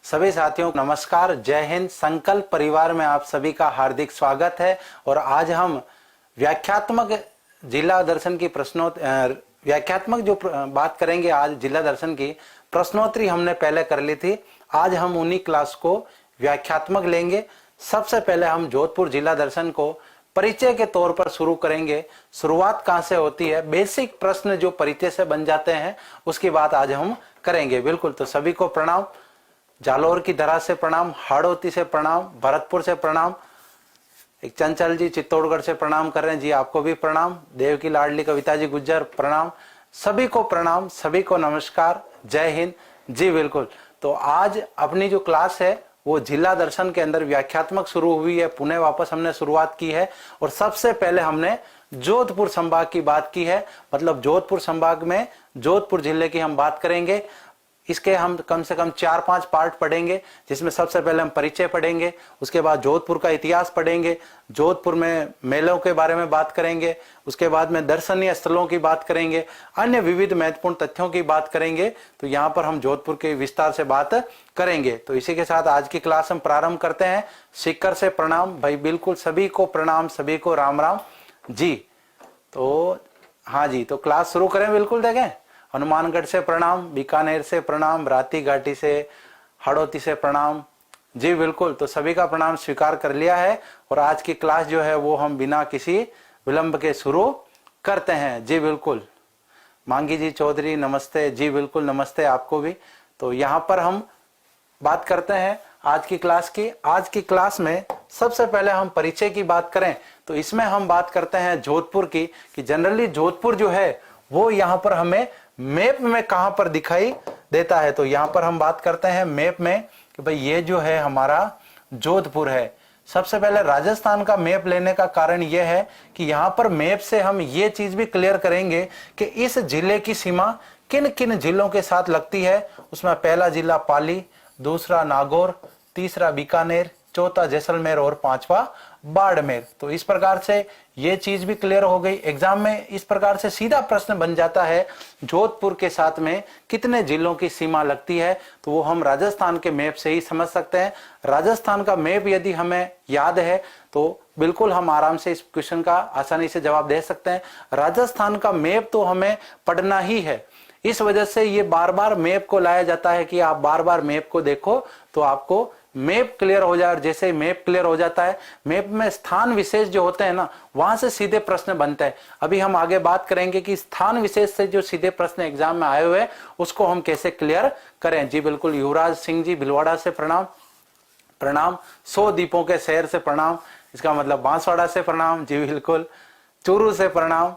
सभी साथियों को नमस्कार, जय हिंद। संकल्प परिवार में आप सभी का हार्दिक स्वागत है। और आज हम व्याख्यात्मक जिला दर्शन की व्याख्यात्मक जो बात करेंगे, आज जिला दर्शन की प्रश्नोत्तरी हमने पहले कर ली थी। आज हम उन्हीं क्लास को व्याख्यात्मक लेंगे। सबसे पहले हम जोधपुर जिला दर्शन को परिचय के तौर पर शुरू करेंगे। शुरुआत कहां से होती है, बेसिक प्रश्न जो परिचय से बन जाते हैं उसकी बात आज हम करेंगे। बिल्कुल, तो सभी को प्रणाम। जालोर की धरा से प्रणाम, हाड़ौती से प्रणाम, भरतपुर से प्रणाम, एक चंचल जी चित्तौड़गढ़ से प्रणाम कर रहे हैं जी, आपको भी प्रणाम। देव की लाडली कविता जी गुज्जर प्रणाम। सभी को प्रणाम, सभी को नमस्कार, जय हिंद जी। बिल्कुल, तो आज अपनी जो क्लास है वो जिला दर्शन के अंदर व्याख्यात्मक शुरू हुई है। पुणे वापस हमने शुरुआत की है और सबसे पहले हमने जोधपुर संभाग की बात की है। मतलब जोधपुर संभाग में जोधपुर जिले की हम बात करेंगे। इसके हम कम से कम 4-5 पार्ट पढ़ेंगे, जिसमें सबसे पहले हम परिचय पढ़ेंगे, उसके बाद जोधपुर का इतिहास पढ़ेंगे, जोधपुर में मेलों के बारे में बात करेंगे, उसके बाद में दर्शनीय स्थलों की बात करेंगे, अन्य विविध महत्वपूर्ण तथ्यों की बात करेंगे। तो यहाँ पर हम जोधपुर के विस्तार से बात करेंगे। तो इसी के साथ आज की क्लास हम प्रारंभ करते हैं। शिखर से प्रणाम भाई, बिल्कुल सभी को प्रणाम, सभी को राम राम जी। तो हाँ जी, तो क्लास शुरू करें। बिल्कुल देखें, हनुमानगढ़ से प्रणाम, बीकानेर से प्रणाम, राती घाटी से, हाड़ौती से प्रणाम जी। बिल्कुल, तो सभी का प्रणाम स्वीकार कर लिया है और आज की क्लास जो है वो हम बिना किसी विलंब के शुरू करते हैं जी। बिल्कुल, मांगी जी चौधरी नमस्ते जी। बिल्कुल नमस्ते आपको भी। तो यहाँ पर हम बात करते हैं आज की क्लास की। आज की क्लास में सबसे पहले हम परिचय की बात करें तो इसमें हम बात करते हैं जोधपुर की, कि जनरली जोधपुर जो है वो यहाँ पर हमें मैप में कहां पर दिखाई देता है। तो यहां पर हम बात करते हैं मैप में कि भाई ये जो है हमारा जोधपुर है। सबसे पहले राजस्थान का मैप लेने का कारण यह है कि यहां पर मैप से हम ये चीज भी क्लियर करेंगे कि इस जिले की सीमा किन किन जिलों के साथ लगती है। उसमें पहला जिला पाली, दूसरा नागौर, तीसरा बीकानेर, चौथा जैसलमेर और पांचवा बाड़मेर। तो इस प्रकार से ये चीज भी क्लियर हो गई। एग्जाम में इस प्रकार से सीधा प्रश्न बन जाता है, जोधपुर के साथ में कितने जिलों की सीमा लगती है, तो वो हम राजस्थान के मैप से ही समझ सकते हैं। राजस्थान का मैप यदि हमें याद है तो बिल्कुल हम आराम से इस क्वेश्चन का आसानी से जवाब दे सकते हैं। राजस्थान का मैप तो हमें पढ़ना ही है, इस वजह से ये बार बार मैप को लाया जाता है कि आप बार बार मैप को देखो तो आपको मैप क्लियर हो जाए। और जैसे मैप क्लियर हो जाता है, मैप में स्थान विशेष जो होते हैं ना, वहां से सीधे प्रश्न बनते हैं। अभी हम आगे बात करेंगे कि स्थान विशेष से जो सीधे प्रश्न एग्जाम में आए हुए हैं उसको हम कैसे क्लियर करें जी। बिल्कुल, युवराज सिंह जी भिलवाड़ा से प्रणाम प्रणाम। 100 दीपों के शहर से प्रणाम, इसका मतलब बांसवाड़ा से प्रणाम जी। बिल्कुल, चूरू से प्रणाम।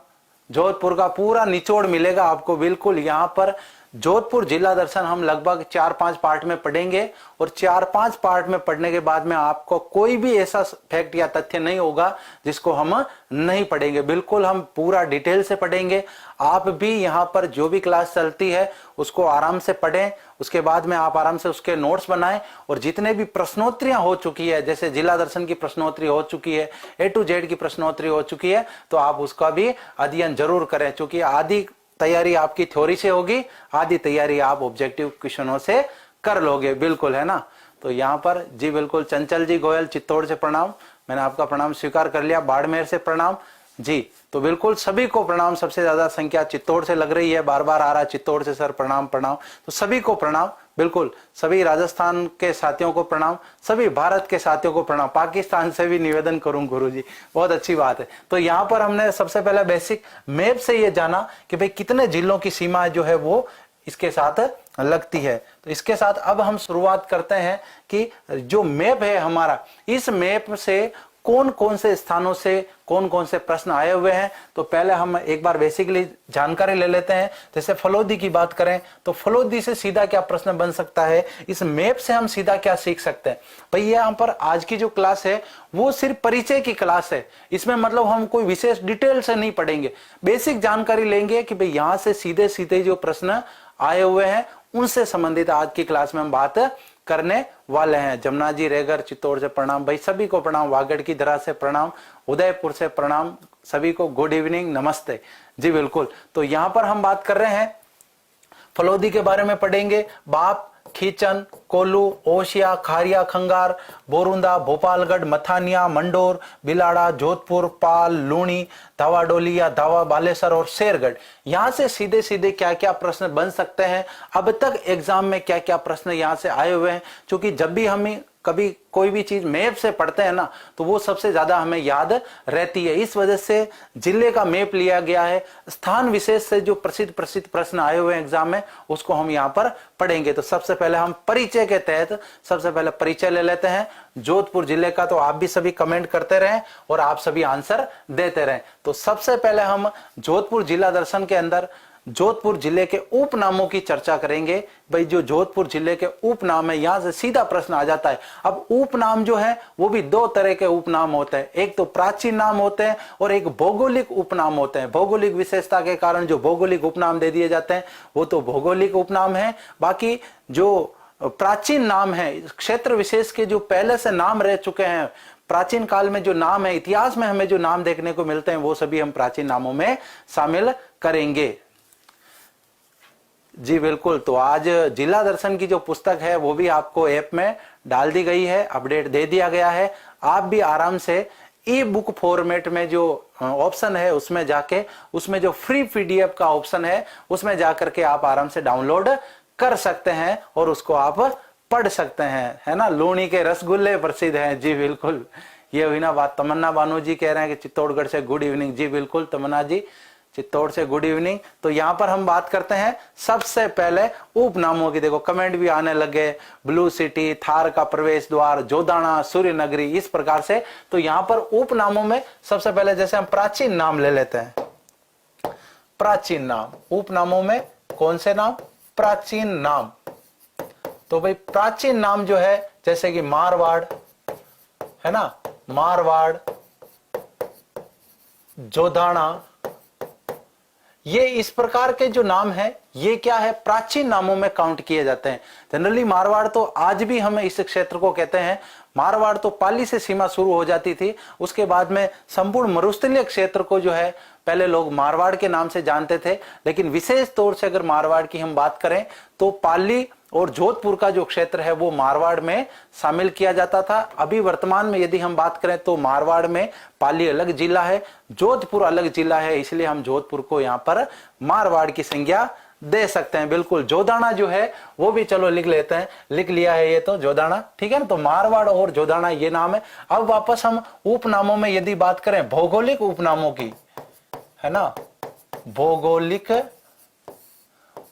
जोधपुर का पूरा निचोड़ मिलेगा आपको। बिल्कुल, यहाँ पर जोधपुर जिला दर्शन हम लगभग 4-5 पार्ट में पढ़ेंगे और 4-5 पार्ट में पढ़ने के बाद में आपको कोई भी ऐसा फैक्ट या तथ्य नहीं होगा जिसको हम नहीं पढ़ेंगे। बिल्कुल, हम पूरा डिटेल से पढ़ेंगे। आप भी यहाँ पर जो भी क्लास चलती है उसको आराम से पढ़ें, उसके बाद में आप आराम से उसके नोट्स बनाएं। और जितने भी प्रश्नोत्तरियां हो चुकी है, जैसे जिला दर्शन की प्रश्नोत्तरी हो चुकी है, A to Z की प्रश्नोत्तरी हो चुकी है, तो आप उसका भी अध्ययन जरूर करें। क्योंकि आदि तैयारी आपकी थ्योरी से होगी, आधी तैयारी आप ऑब्जेक्टिव क्वेश्चनों से कर लोगे। बिल्कुल, है ना। तो यहाँ पर जी बिल्कुल, चंचल जी गोयल चित्तौड़ से प्रणाम, मैंने आपका प्रणाम स्वीकार कर लिया। बाड़मेर से प्रणाम जी। तो बिल्कुल सभी को प्रणाम। सबसे ज्यादा संख्या चित्तौड़ से लग रही है, बार बार आ रहा है चित्तौड़ से सर प्रणाम प्रणाम। तो सभी को प्रणाम। बिल्कुल, सभी राजस्थान के साथियों को प्रणाम, सभी भारत के साथियों को प्रणाम। पाकिस्तान से भी निवेदन करूं गुरुजी, बहुत अच्छी बात है। तो यहाँ पर हमने सबसे पहले बेसिक मैप से ये जाना कि भाई कितने जिलों की सीमा जो है वो इसके साथ लगती है। तो इसके साथ अब हम शुरुआत करते हैं कि जो मैप है हमारा, इस मैप से कौन कौन से स्थानों से कौन कौन से प्रश्न आए हुए हैं। तो पहले हम एक बार बेसिकली जानकारी ले लेते हैं। जैसे फलोदी की बात करें तो फलोदी से सीधा क्या प्रश्न बन सकता है, इस मैप से हम सीधा क्या सीख सकते हैं। भाई यहाँ पर आज की जो क्लास है वो सिर्फ परिचय की क्लास है। इसमें मतलब हम कोई विशेष डिटेल से नहीं पढ़ेंगे, बेसिक जानकारी लेंगे कि भाई यहाँ से सीधे सीधे जो प्रश्न आए हुए हैं उनसे संबंधित आज की क्लास में हम बात करने वाले हैं। जमुना जी रेगर चित्तौड़ से प्रणाम भाई, सभी को प्रणाम। वागड़ की धरा से प्रणाम, उदयपुर से प्रणाम, सभी को गुड इवनिंग नमस्ते जी। बिल्कुल, तो यहाँ पर हम बात कर रहे हैं फलोदी के बारे में पढ़ेंगे। बाप खीचन, कोल्लू, ओशिया, खारिया, खंगार, बोरुंदा, भोपालगढ़, मथानिया, मंडोर, बिलाड़ा, जोधपुर, पाल, लूणी, धावा डोली या धावा बालेसर और शेरगढ़। यहां से सीधे सीधे क्या क्या प्रश्न बन सकते हैं, अब तक एग्जाम में क्या क्या प्रश्न यहां से आए हुए हैं, क्योंकि जब भी हमें कभी कोई भी चीज मैप से पढ़ते हैं ना तो वो सबसे ज्यादा हमें याद रहती है। इस वजह से जिले का मैप लिया गया है, स्थान विशेष से जो प्रसिद्ध प्रसिद्ध प्रश्न आए हुए हैं एग्जाम में उसको हम यहां पर पढ़ेंगे। तो सबसे पहले हम परिचय के तहत सबसे पहले परिचय ले लेते हैं जोधपुर जिले का। तो आप भी सभी कमेंट करते रहें और आप सभी आंसर देते रहें। तो सबसे पहले हम जोधपुर जिला दर्शन के अंदर जोधपुर जिले के उपनामों की चर्चा करेंगे। भाई जो जोधपुर जिले के उपनाम है, यहां से सीधा प्रश्न आ जाता है। अब उपनाम जो है वो भी दो तरह के उपनाम होते हैं, एक तो प्राचीन नाम होते हैं और एक भौगोलिक उपनाम होते हैं। भौगोलिक विशेषता के कारण जो भौगोलिक उपनाम दे दिए जाते हैं वो तो भौगोलिक उपनाम है। बाकी जो प्राचीन नाम है, क्षेत्र विशेष के जो पहले से नाम रह चुके हैं, प्राचीन काल में जो नाम है, इतिहास में हमें जो नाम देखने को मिलते हैं वो सभी हम प्राचीन नामों में शामिल करेंगे। जी बिल्कुल। तो आज जिला दर्शन की जो पुस्तक है वो भी आपको ऐप में डाल दी गई है, अपडेट दे दिया गया है। आप भी आराम से ई बुक फॉर्मेट में जो ऑप्शन है उसमें जाके, उसमें जो फ्री पीडीएफ का ऑप्शन है उसमें जाकर के आप आराम से डाउनलोड कर सकते हैं और उसको आप पढ़ सकते हैं, है ना। लूणी के रसगुल्ले प्रसिद्ध हैं। जी बिल्कुल, ये हुई ना बात। तमन्ना बानू जी कह रहे हैं कि चित्तौड़गढ़ से गुड इवनिंग। जी बिल्कुल तमन्ना जी, चित्तौड़ से गुड इवनिंग। तो यहां पर हम बात करते हैं सबसे पहले उपनामों की। देखो कमेंट भी आने लगे, ब्लू सिटी, थार का प्रवेश द्वार, जोदाना, सूर्य नगरी, इस प्रकार से। तो यहां पर उपनामों में सबसे पहले जैसे हम प्राचीन नाम ले लेते हैं, प्राचीन नाम। उपनामों में कौन से नाम? प्राचीन नाम। तो भाई प्राचीन नाम जो है जैसे कि मारवाड़, है ना, मारवाड़, जोधाना, ये इस प्रकार के जो नाम है ये क्या है, प्राचीन नामों में काउंट किए जाते हैं। जनरली मारवाड़ तो आज भी हम इस क्षेत्र को कहते हैं। मारवाड़ तो पाली से सीमा शुरू हो जाती थी, उसके बाद में संपूर्ण मरुस्थलीय क्षेत्र को जो है पहले लोग मारवाड़ के नाम से जानते थे। लेकिन विशेष तौर से अगर मारवाड़ की हम बात करें तो पाली और जोधपुर का जो क्षेत्र है वो मारवाड़ में शामिल किया जाता था। अभी वर्तमान में यदि हम बात करें तो मारवाड़ में पाली अलग जिला है, जोधपुर अलग जिला है, इसलिए हम जोधपुर को यहाँ पर मारवाड़ की संज्ञा दे सकते हैं। बिल्कुल। जोदाना जो है वो भी चलो लिख लेते हैं, लिख लिया है ये तो जोदाना, ठीक है ना। तो मारवाड़ और जोदाना ये नाम है। अब वापस हम उपनामों में यदि बात करें भौगोलिक उपनामों की, है ना, भौगोलिक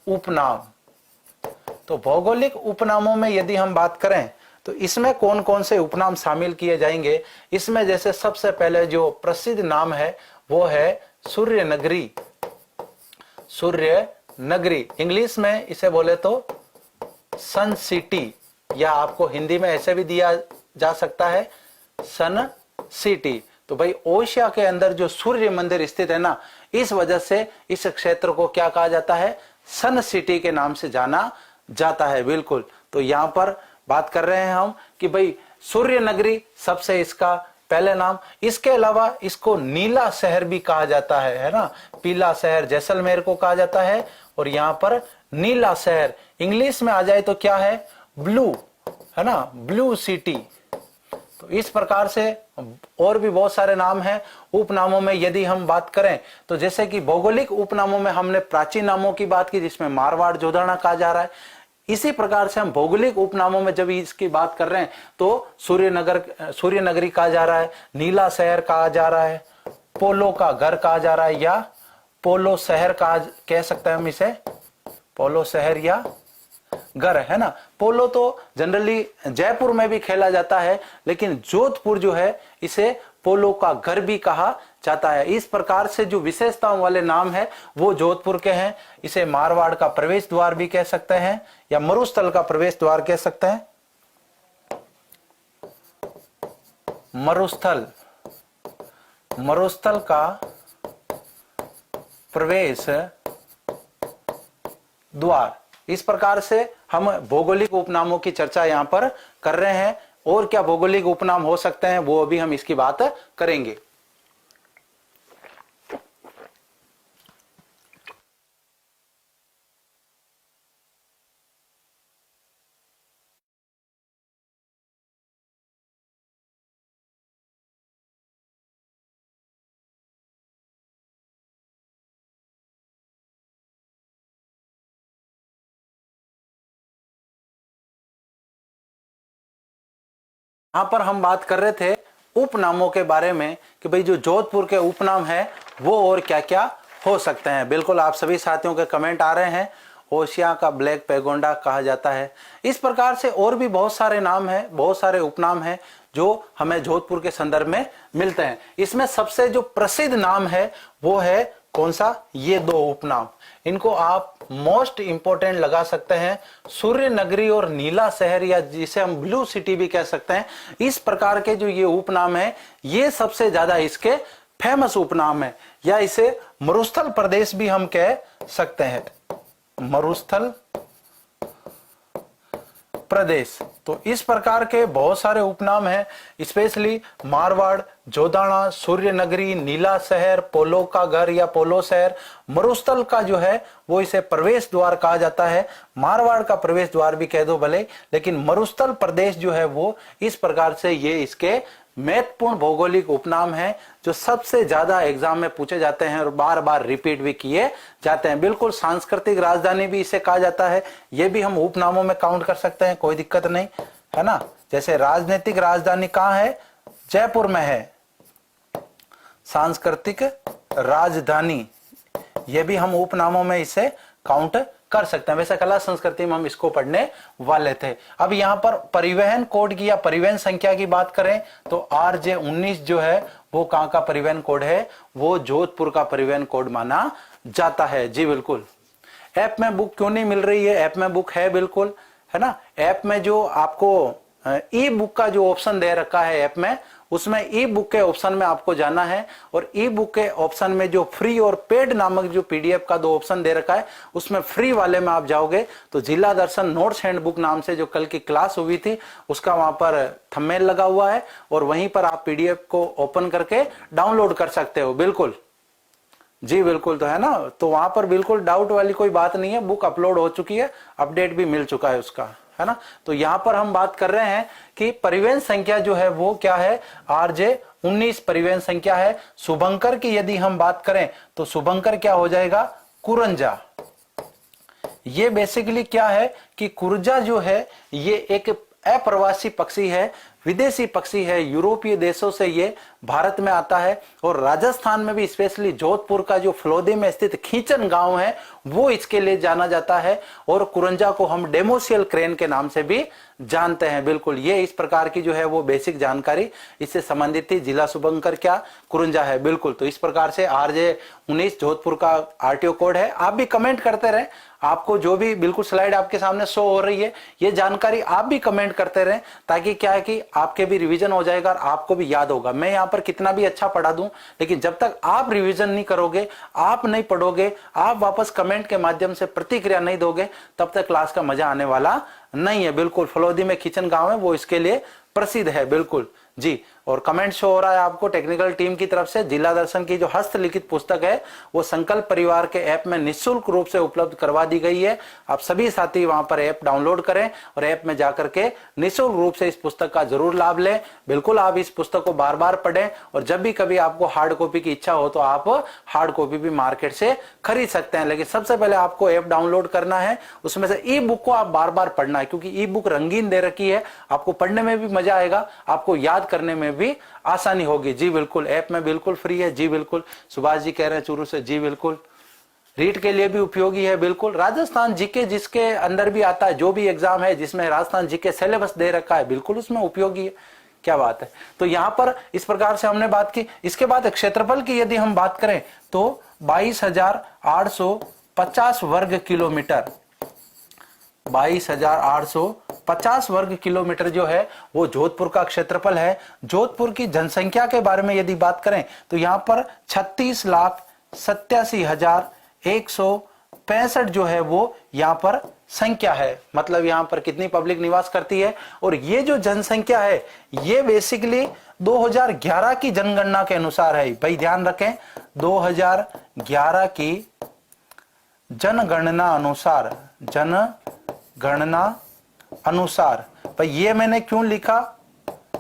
उपनाम। तो भौगोलिक उपनामों में यदि हम बात करें तो इसमें कौन कौन से उपनाम शामिल किए जाएंगे। इसमें जैसे सबसे पहले जो प्रसिद्ध नाम है वो है सूर्य नगरी। सूर्य नगरी, इंग्लिश में इसे बोले तो सन सिटी, या आपको हिंदी में ऐसे भी दिया जा सकता है सन सिटी। तो भाई ओशिया के अंदर जो सूर्य मंदिर स्थित है ना, इस वजह से इस क्षेत्र को क्या कहा जाता है, सन सिटी के नाम से जाना जाता है। बिल्कुल। तो यहां पर बात कर रहे हैं हम कि भाई सूर्य नगरी सबसे इसका पहले नाम। इसके अलावा इसको नीला शहर भी कहा जाता है ना। पीला शहर जैसलमेर को कहा जाता है और यहां पर नीला शहर इंग्लिश में आ जाए तो क्या है, ब्लू, है ना, ब्लू सिटी। तो इस प्रकार से और भी बहुत सारे नाम हैं उपनामों में। यदि हम बात करें तो जैसे कि भौगोलिक उपनामों में हमने प्राचीन नामों की बात की जिसमें मारवाड़, जोधाना कहा जा रहा है। इसी प्रकार से हम भौगोलिक उपनामों में जब इसकी बात कर रहे हैं तो सूर्य नगरी कहा जा रहा है, नीला शहर कहा जा रहा है, पोलो का घर कहा जा रहा है, या पोलो शहर कह सकते हैं हम इसे, पोलो शहर या घर, है ना। पोलो तो जनरली जयपुर में भी खेला जाता है, लेकिन जोधपुर जो है इसे पोलो का घर भी कहा जाता है। इस प्रकार से जो विशेषताओं वाले नाम है वो जोधपुर के हैं। इसे मारवाड़ का प्रवेश द्वार भी कह सकते हैं या मरुस्थल का प्रवेश द्वार कह सकते हैं। मरुस्थल का प्रवेश द्वार। इस प्रकार से हम भौगोलिक उपनामों की चर्चा यहां पर कर रहे हैं। और क्या भौगोलिक उपनाम हो सकते हैं वो अभी हम इसकी बात करेंगे। यहाँ पर हम बात कर रहे थे उपनामों के बारे में कि भाई जो जोधपुर के उपनाम है वो और क्या क्या हो सकते हैं। बिल्कुल आप सभी साथियों के कमेंट आ रहे हैं। ओशिया का ब्लैक पैगोंडा कहा जाता है। इस प्रकार से और भी बहुत सारे नाम हैं, बहुत सारे उपनाम हैं जो हमें जोधपुर के संदर्भ में मिलते हैं। इसमें सबसे जो प्रसिद्ध नाम है वो है कौन सा? ये दो उपनाम, इनको आप मोस्ट इंपोर्टेंट लगा सकते हैं, सूर्य नगरी और नीला शहर, या जिसे हम ब्लू सिटी भी कह सकते हैं। इस प्रकार के जो ये उपनाम है ये सबसे ज्यादा इसके फेमस उपनाम है, या इसे मरुस्थल प्रदेश भी हम कह सकते हैं, मरुस्थल प्रदेश। तो इस प्रकार के बहुत सारे उपनाम हैं, स्पेशली मारवाड़, जोदाना, सूर्य नगरी, नीला शहर, पोलो का घर या पोलो शहर, मरुस्थल का जो है वो इसे प्रवेश द्वार कहा जाता है। मारवाड़ का प्रवेश द्वार भी कह दो भले, लेकिन मरुस्थल प्रदेश जो है वो इस प्रकार से ये इसके महत्वपूर्ण भौगोलिक उपनाम हैं जो सबसे ज्यादा एग्जाम में पूछे जाते हैं और बार बार रिपीट भी किए जाते हैं। बिल्कुल सांस्कृतिक राजधानी भी इसे कहा जाता है, ये भी हम उपनामों में काउंट कर सकते हैं, कोई दिक्कत नहीं है ना। जैसे राजनीतिक राजधानी कहाँ है? जयपुर में है। सांस्कृतिक राजधानी, ये भी हम उपनामों में इसे काउंट कर सकते हैं। वैसे कला संस्कृति में हम इसको पढ़ने वाले थे। अब यहाँ पर परिवहन कोड की या परिवहन संख्या की बात करें तो RJ19 जो है वो कहाँ का परिवहन कोड है? वो जोधपुर का परिवहन कोड माना जाता है। जी बिल्कुल। ऐप में बुक क्यों नहीं मिल रही है? ऐप में बुक है बिल्कुल, है ना। ऐप में जो आपको ई बुक का जो ऑप्शन दे रखा है ऐप में, उसमें ई बुक के ऑप्शन में आपको जाना है और ई बुक के ऑप्शन में जो फ्री और पेड नामक जो PDF का दो ऑप्शन दे रखा है, उसमें फ्री वाले में आप जाओगे तो जिला दर्शन नोट्स हैंडबुक नाम से जो कल की क्लास हुई थी उसका वहां पर थंबनेल लगा हुआ है और वहीं पर आप PDF को ओपन करके डाउनलोड कर सकते हो। बिल्कुल जी बिल्कुल, तो है ना। तो वहां पर बिल्कुल डाउट वाली कोई बात नहीं है, बुक अपलोड हो चुकी है, अपडेट भी मिल चुका है उसका, है ना। तो यहां पर हम बात कर रहे हैं कि परिवहन संख्या जो है वो क्या है? RJ19 परिवहन संख्या है। शुभंकर की यदि हम बात करें तो शुभंकर क्या हो जाएगा? कुरंजा। ये बेसिकली क्या है कि कुरजा जो है ये एक अप्रवासी पक्षी है, विदेशी पक्षी है, यूरोपीय देशों से ये भारत में आता है और राजस्थान में भी स्पेशली जोधपुर का जो फलोदी में स्थित खींचन गांव है वो इसके लिए जाना जाता है और कुरंजा को हम डेमोसियल क्रेन के नाम से भी जानते हैं। बिल्कुल, ये इस प्रकार की जो है वो बेसिक जानकारी इससे संबंधित थी। जिला शुभंकर क्या? कुरंजा है। बिल्कुल, तो इस प्रकार से RJ19 जोधपुर का RTO कोड है। आप भी कमेंट करते रहे, आपको जो भी बिल्कुल स्लाइड आपके सामने शो हो रही है ये जानकारी आप भी कमेंट करते रहें, ताकि क्या है कि आपके भी रिवीजन हो जाएगा और आपको भी याद होगा। मैं यहाँ पर कितना भी अच्छा पढ़ा दूं, लेकिन जब तक आप रिवीजन नहीं करोगे, आप नहीं पढ़ोगे, आप वापस कमेंट के माध्यम से प्रतिक्रिया नहीं दोगे, तब तक क्लास का मजा आने वाला नहीं है। बिल्कुल, फलोदी में खींचन गांव है वो इसके लिए प्रसिद्ध है। बिल्कुल जी। और कमेंट शो हो रहा है आपको टेक्निकल टीम की तरफ से। जिला दर्शन की जो हस्तलिखित पुस्तक है वो संकल्प परिवार के ऐप में निःशुल्क रूप से उपलब्ध करवा दी गई है। आप सभी साथी वहां पर ऐप डाउनलोड करें और ऐप में जाकर के निःशुल्क रूप से इस पुस्तक का जरूर लाभ लें। बिल्कुल, आप इस पुस्तक को बार बार पढ़ें और जब भी कभी आपको हार्ड कॉपी की इच्छा हो तो आप हार्ड कॉपी भी मार्केट से खरीद सकते हैं। लेकिन सबसे पहले आपको ऐप डाउनलोड करना है, उसमें से ई बुक को आप बार बार पढ़ना है, क्योंकि ई बुक रंगीन दे रखी है, आपको पढ़ने में भी मजा आएगा, आपको याद करने में भी आसानी होगी। जी बिल्कुल, ऐप में बिल्कुल फ्री है। जी बिल्कुल, सुभाष जी कह रहे हैं चूरू से। जी बिल्कुल, रीट के लिए भी उपयोगी है। बिल्कुल, राजस्थान जीके जिसके अंदर भी आता है, जो भी एग्जाम है जिसमें राजस्थान जीके सिलेबस दे रखा है, बिल्कुल उसमें उपयोगी है। क्या बात है। तो यहां पर इस प्रकार से हमने बात की। इसके बाद क्षेत्रफल की यदि हम बात करें तो 22,850 वर्ग किलोमीटर, 22,850 वर्ग किलोमीटर जो है वो जोधपुर का क्षेत्रफल है। जोधपुर की जनसंख्या के बारे में यदि बात करें तो यहाँ पर 36,87,165 जो है वो यहाँ पर संख्या है। मतलब यहाँ पर कितनी पब्लिक निवास करती है। और ये जो जनसंख्या है ये बेसिकली 2011 की जनगणना के अनुसार है। भाई ध्यान रखें, 2011 की जनगणना अनुसार भाई ये मैंने क्यों लिखा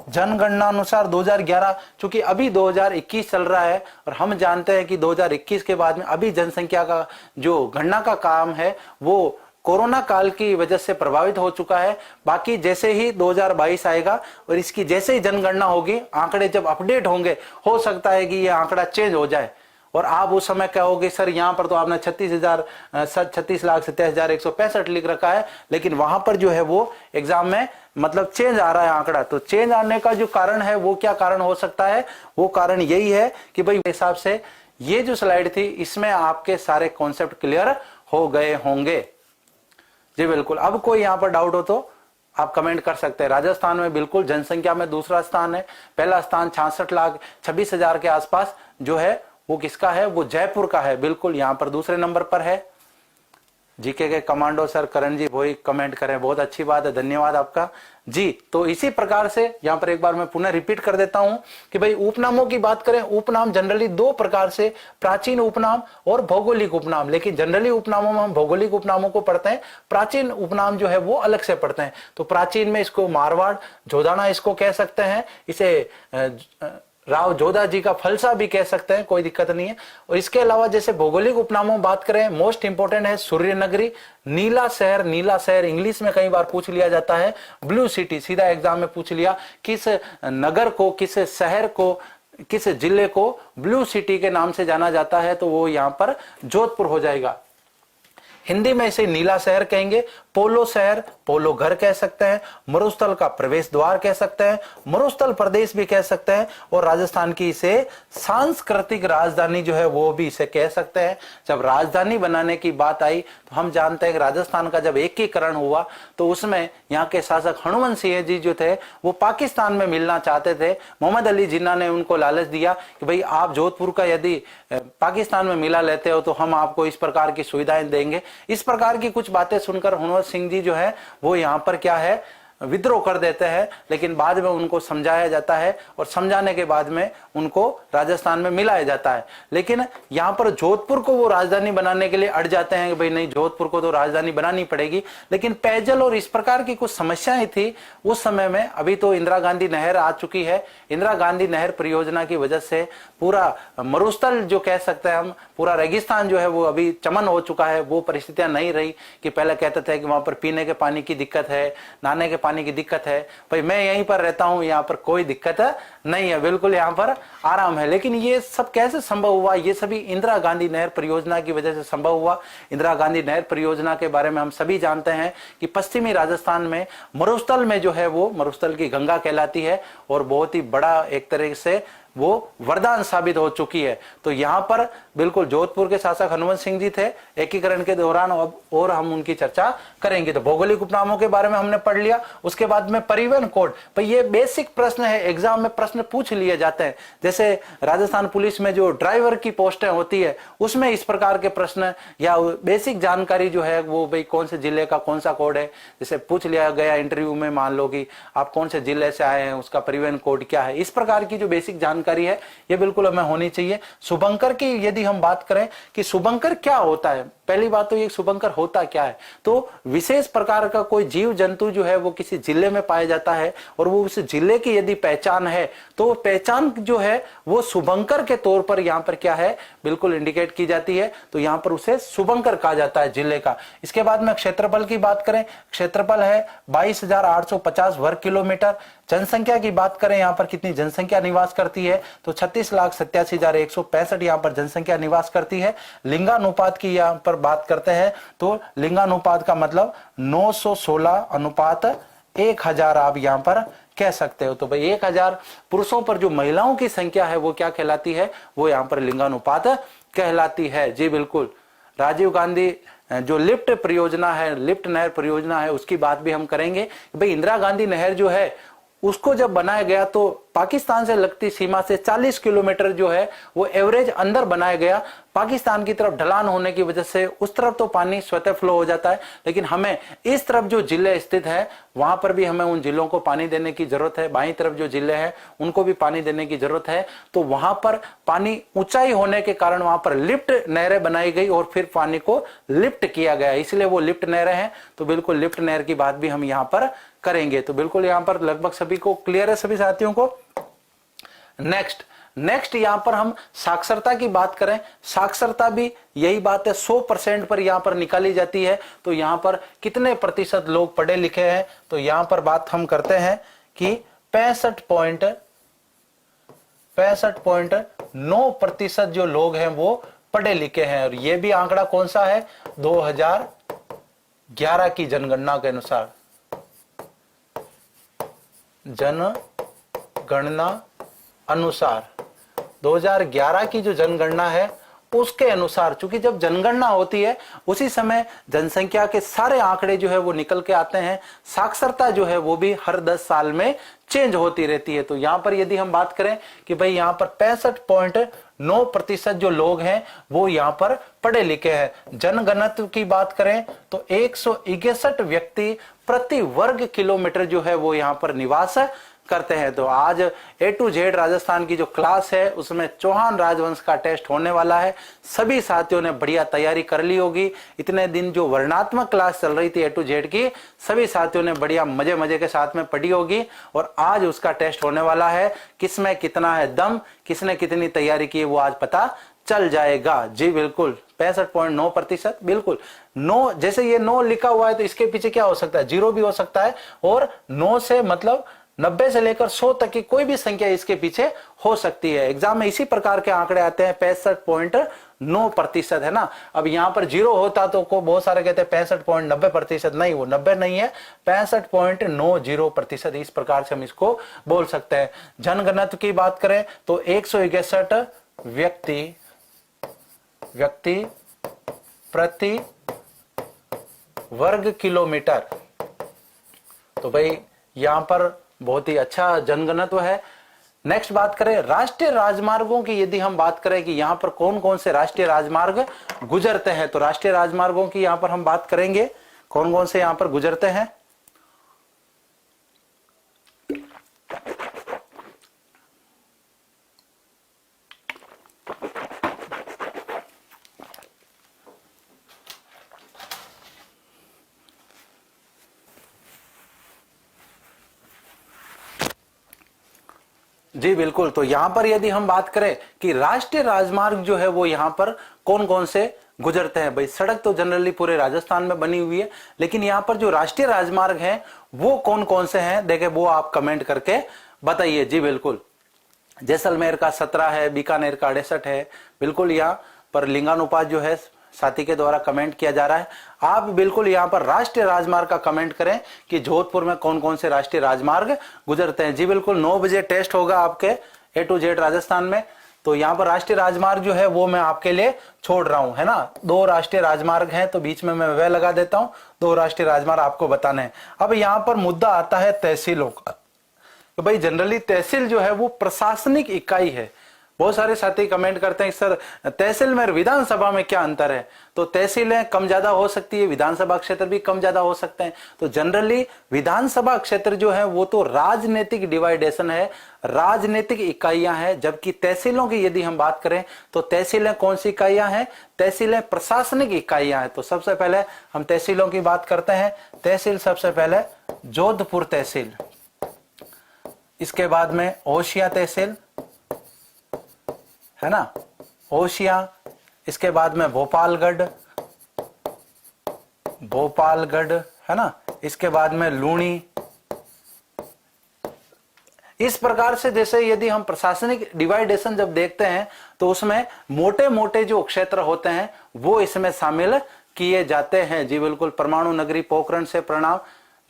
जनगणना अनुसार 2011, क्योंकि अभी 2021 चल रहा है और हम जानते हैं कि 2021 के बाद में अभी जनसंख्या का जो गणना का काम है वो कोरोना काल की वजह से प्रभावित हो चुका है। बाकी जैसे ही 2022 आएगा और इसकी जैसे ही जनगणना होगी, आंकड़े जब अपडेट होंगे, हो सकता है कि ये आंकड़ा चेंज हो जाए और आप उस समय कहोगे सर यहाँ पर तो आपने 36,87,165 लिख रखा है, लेकिन वहां पर जो है वो एग्जाम में मतलब चेंज आ रहा है आंकड़ा। तो चेंज आने का जो कारण है वो क्या कारण हो सकता है? वो कारण यही है कि भाई हिसाब से ये जो स्लाइड थी इसमें आपके सारे कॉन्सेप्ट क्लियर हो गए होंगे। जी बिल्कुल। अब कोई यहां पर डाउट हो तो आप कमेंट कर सकते हैं। राजस्थान में बिल्कुल जनसंख्या में दूसरा स्थान है, पहला स्थान 66,26,000 के आसपास जो है वो किसका है? वो जयपुर का है। बिल्कुल यहां पर दूसरे नंबर पर है। जीके के कमांडो सर करण जी वही कमेंट करें, बहुत अच्छी बात है, धन्यवाद आपका जी। तो इसी प्रकार से यहां पर एक बार मैं पुनः रिपीट कर देता हूं कि भाई उपनामों की बात करें, उपनाम जनरली दो प्रकार से, प्राचीन उपनाम और भौगोलिक उपनाम। लेकिन जनरली उपनामों में हम भौगोलिक उपनामों को पढ़ते हैं, प्राचीन उपनाम जो है वो अलग से पढ़ते हैं। तो प्राचीन में इसको मारवाड़ जोधाना इसको कह सकते हैं, इसे राव जोधा जी का फलसा भी कह सकते हैं, कोई दिक्कत नहीं है। और इसके अलावा जैसे भौगोलिक उपनामों बात करें, मोस्ट इंपोर्टेंट है सूर्यनगरी, नीला शहर। नीला शहर इंग्लिश में कई बार पूछ लिया जाता है, ब्लू सिटी सीधा एग्जाम में पूछ लिया, किस नगर को, किस शहर को, किस जिले को ब्लू सिटी के नाम से जाना जाता है, तो वो यहां पर जोधपुर हो जाएगा। हिंदी में इसे नीला शहर कहेंगे, पोलो शहर, पोलो घर कह सकते हैं, मरुस्थल का प्रवेश द्वार कह सकते हैं, मरुस्थल प्रदेश भी कह सकते हैं, और राजस्थान की इसे सांस्कृतिक राजधानी जो है वो भी इसे कह सकते हैं। जब राजधानी बनाने की बात आई तो हम जानते हैं कि राजस्थान का जब एकीकरण हुआ तो उसमें यहाँ के शासक हनुमंत सिंह जी जो थे वो पाकिस्तान में मिलना चाहते थे। मोहम्मद अली जिन्ना ने उनको लालच दिया कि भाई आप जोधपुर का यदि पाकिस्तान में मिला लेते हो तो हम आपको इस प्रकार की सुविधाएं देंगे। इस प्रकार की कुछ बातें सुनकर हनुमंत सिंह जी जो है वो यहाँ पर क्या है, विद्रोह कर देते हैं। लेकिन बाद में उनको समझाया जाता है और समझाने के बाद में उनको राजस्थान में मिलाया जाता है। लेकिन यहाँ पर जोधपुर को वो राजधानी बनाने के लिए अड़ जाते हैं कि भाई नहीं, जोधपुर को तो राजधानी बनानी पड़ेगी। लेकिन पेयजल और इस प्रकार की कुछ समस्याएं थी उस समय में। अभी तो इंदिरा गांधी नहर आ चुकी है, इंदिरा गांधी नहर परियोजना की वजह से पूरा मरुस्थल जो कह सकते हैं हम, पूरा रेगिस्तान जो है वो अभी चमन हो चुका है। वो परिस्थितियां नहीं रही कि पहले कहते थे कि वहां पर पीने के पानी की दिक्कत है, नहाने के पानी की दिक्कत है। भाई मैं यहीं पर रहता हूं, यहाँ पर कोई दिक्कत नहीं है, बिल्कुल यहाँ पर आराम है। लेकिन ये सब कैसे संभव हुआ? ये सभी इंदिरा गांधी नहर परियोजना की वजह से संभव हुआ। इंदिरा गांधी नहर परियोजना के बारे में हम सभी जानते हैं कि पश्चिमी राजस्थान में मरुस्थल में जो है वो मरुस्थल की गंगा कहलाती है और बहुत ही बड़ा एक तरह से वो वरदान साबित हो चुकी है। तो यहाँ पर बिल्कुल जोधपुर के शासक हनुमंत सिंह जी थे एकीकरण के दौरान, और हम उनकी चर्चा करेंगे। तो भौगोलिक उपनामों के बारे में हमने पढ़ लिया। उसके बाद में परिवहन कोड, भाई ये बेसिक प्रश्न है, एग्जाम में प्रश्न पूछ लिए जाते हैं। जैसे राजस्थान पुलिस में जो ड्राइवर की पोस्टें होती है उसमें इस प्रकार के प्रश्न या बेसिक जानकारी जो है वो भाई कौन से जिले का कौन सा कोड है, जैसे पूछ लिया गया इंटरव्यू में, मान लो कि आप कौन से जिले से आए हैं, उसका परिवहन कोड क्या है। इस प्रकार की जो बेसिक जानकारी है ये बिल्कुल हमें होनी चाहिए। शुभंकर की यदि हम बात करें कि शुभंकर क्या होता है, पहली बात तो ये शुभंकर होता क्या है, तो विशेष प्रकार का कोई जीव जंतु जो है वो किसी जिले में पाया जाता है और वो उस जिले की यदि पहचान है तो पहचान जो है वो शुभंकर के तौर पर यहाँ पर क्या है, बिल्कुल इंडिकेट की जाती है। तो यहाँ पर उसे शुभंकर कहा जाता है जिले का। इसके बाद में क्षेत्रफल की बात करें, क्षेत्रफल है 22,850 वर्ग किलोमीटर। जनसंख्या की बात करें यहाँ पर कितनी जनसंख्या निवास करती है, तो 36,87,165 यहाँ पर जनसंख्या निवास करती है। लिंगानुपात की यहाँ पर बात करते हैं तो लिंगानुपात का मतलब 916 अनुपात 1000 आप यहाँ पर कह सकते हो। तो भाई 1000 पुरुषों पर जो महिलाओं की संख्या है वो क्या कहलाती है, वो यहाँ पर लिंगानुपात कहलाती है। जी बिल्कुल। राजीव गांधी जो लिफ्ट परियोजना है, लिफ्ट नहर परियोजना है, उसकी बात भी हम करेंगे। भाई इंदिरा गांधी नहर जो है उसको जब बनाया गया तो पाकिस्तान से लगती सीमा से 40 किलोमीटर जो है वो एवरेज अंदर बनाया गया। पाकिस्तान की तरफ ढलान होने की वजह से उस तरफ तो पानी स्वतः फ्लो हो जाता है, लेकिन हमें इस तरफ जो जिले स्थित है वहां पर भी हमें उन जिलों को पानी देने की जरूरत है। बाईं तरफ जो जिले हैं उनको भी पानी देने की जरूरत है। तो वहां पर पानी ऊंचाई होने के कारण वहां पर लिफ्ट नहरें बनाई गई और फिर पानी को लिफ्ट किया गया, इसलिए वो लिफ्ट नहरें हैं। तो बिल्कुल लिफ्ट नहर की बात भी हम यहाँ पर करेंगे। तो बिल्कुल यहाँ पर लगभग सभी को क्लियर है, सभी साथियों को। नेक्स्ट नेक्स्ट यहां पर हम साक्षरता की बात करें, साक्षरता भी यही बात है 100% पर यहां पर निकाली जाती है। तो यहां पर कितने प्रतिशत लोग पढ़े लिखे हैं, तो यहां पर बात हम करते हैं कि 65.9% जो लोग हैं वो पढ़े लिखे हैं। और ये भी आंकड़ा कौन सा है, 2011 की जनगणना के अनुसार, जनगणना अनुसार 2011 की जो जनगणना है उसके अनुसार, चूंकि जब जनगणना होती है उसी समय जनसंख्या के सारे आंकड़े जो है वो निकल के आते हैं। साक्षरता जो है वो भी हर 10 साल में चेंज होती रहती है। तो यहां पर यदि हम बात करें कि भाई यहां पर 65.9% जो लोग हैं वो यहां पर पढ़े लिखे हैं। जनघनत्व की बात करें तो 161 व्यक्ति प्रति वर्ग किलोमीटर जो है वो यहां पर निवास करते हैं। तो आज A to Z राजस्थान की जो क्लास है उसमें चौहान राजवंश का टेस्ट होने वाला है। सभी साथियों ने बढ़िया तैयारी कर ली होगी। इतने दिन जो वर्णनात्मक क्लास चल रही थी A to Z की, सभी साथियों ने बढ़िया मजे मजे के साथ में पढ़ी होगी और आज उसका टेस्ट होने वाला है। किसमें कितना है दम, किसने कितनी तैयारी की वो आज पता चल जाएगा। जी बिल्कुल, 65.9%, बिल्कुल 9, जैसे ये 9 लिखा हुआ है तो इसके पीछे क्या हो सकता है, 0 भी हो सकता है और 9 से मतलब 90 से लेकर 100 तक की कोई भी संख्या इसके पीछे हो सकती है। एग्जाम में इसी प्रकार के आंकड़े आते हैं। 65.9% है ना। अब यहां पर 0 होता तो को बहुत सारे कहते हैं 65.90%, नहीं, वो 90 नहीं है, 65.90%, इस प्रकार से हम इसको बोल सकते हैं। जनघनत्व की बात करें तो 161 व्यक्ति प्रति वर्ग किलोमीटर। तो भाई यहां पर बहुत ही अच्छा जनगणत्व है। नेक्स्ट बात करें राष्ट्रीय राजमार्गों की, यदि हम बात करें कि यहां पर कौन कौन से राष्ट्रीय राजमार्ग गुजरते हैं, तो राष्ट्रीय राजमार्गों की यहां पर हम बात करेंगे कौन कौन से यहां पर गुजरते हैं। जी बिल्कुल, तो यहां पर यदि हम बात करें कि राष्ट्रीय राजमार्ग जो है वो यहां पर कौन कौन से गुजरते हैं। भाई सड़क तो जनरली पूरे राजस्थान में बनी हुई है, लेकिन यहां पर जो राष्ट्रीय राजमार्ग हैं वो कौन कौन से हैं, देखे वो आप कमेंट करके बताइए। जी बिल्कुल, जैसलमेर का 17 है, बीकानेर का 68 है। बिल्कुल यहाँ पर लिंगानुपात जो है साथी के द्वारा कमेंट किया जा रहा है। आप बिल्कुल यहाँ पर राष्ट्रीय राजमार्ग का कमेंट करें कि जोधपुर में कौन कौन से राष्ट्रीय राजमार्ग गुजरते हैं। जी बिल्कुल, 9 बजे टेस्ट होगा आपके A to Z राजस्थान में। तो यहाँ पर राष्ट्रीय राजमार्ग जो है वो मैं आपके लिए छोड़ रहा हूं, है ना। 2 राष्ट्रीय राजमार्ग हैं तो बीच में मैं वह लगा देता हूं, 2 राष्ट्रीय राजमार्ग आपको बताने हैं। अब यहाँ पर मुद्दा आता है तहसीलों का। तो भाई जनरली तहसील जो है वो प्रशासनिक इकाई है। बहुत सारे साथी कमेंट करते हैं सर तहसील में विधानसभा में क्या अंतर है। तो तहसीलें कम ज्यादा हो सकती है, विधानसभा क्षेत्र भी कम ज्यादा हो सकते हैं। तो जनरली विधानसभा क्षेत्र जो है वो तो राजनीतिक डिवाइडेशन है, राजनीतिक इकाइयां हैं। जबकि तहसीलों की यदि हम बात करें तो तहसीलें कौन सी इकाइयां हैं, तहसीलें प्रशासनिक इकाइयां हैं। तो सबसे पहले हम तहसीलों की बात करते हैं। तहसील सबसे पहले जोधपुर तहसील, इसके बाद में ओशिया तहसील, है ना, ओशिया। इसके बाद में भोपालगढ़, है ना। इसके बाद में लूणी। इस प्रकार से जैसे यदि हम प्रशासनिक डिवाइडेशन जब देखते हैं तो उसमें मोटे मोटे जो क्षेत्र होते हैं वो इसमें शामिल किए जाते हैं। जी बिल्कुल, परमाणु नगरी पोखरण से प्रणाम।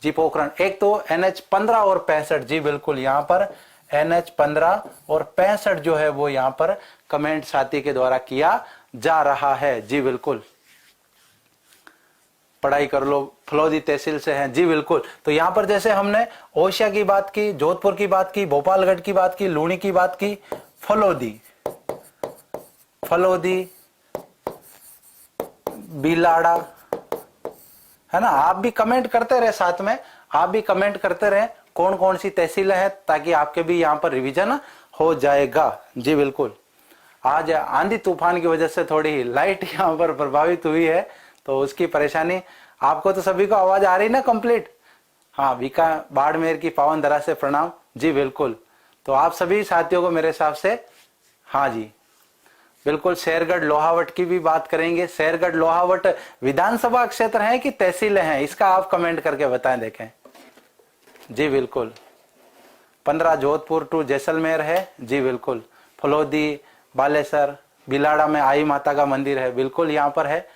जी पोखरण, एक तो NH 15 और 65। जी बिल्कुल, यहां पर NH 15 और 65 जो है वो यहां पर कमेंट साथी के द्वारा किया जा रहा है। जी बिल्कुल, पढ़ाई कर लो, फलौदी तहसील से हैं। जी बिल्कुल, तो यहां पर जैसे हमने ओशिया की बात की, जोधपुर की बात की, भोपालगढ़ की बात की, लूणी की बात की, फलौदी, बिलाड़ा, है ना। आप भी कमेंट करते रहे, साथ में आप भी कमेंट करते रहे कौन कौन सी तहसीलें हैं, ताकि आपके भी यहाँ पर रिवीजन हो जाएगा। जी बिल्कुल, आज आंधी तूफान की वजह से थोड़ी लाइट यहाँ पर प्रभावित हुई है, तो उसकी परेशानी। आपको तो सभी को आवाज आ रही ना कंप्लीट। हाँ, बीका बाड़मेर की पावन धरा से प्रणाम। जी बिल्कुल, तो आप सभी साथियों को मेरे हिसाब से हाँ जी, बिल्कुल। शेरगढ़ लोहावट की भी बात करेंगे। शेरगढ़ लोहावट विधानसभा क्षेत्र है कि तहसीलें हैं, इसका आप कमेंट करके बताएं, देखें। जी बिल्कुल। 15 जोधपुर टू जैसलमेर है। जी बिल्कुल। फलोदी, बालेसर, बिलाड़ा में आई माता का मंदिर है, बिल्कुल यहाँ पर है।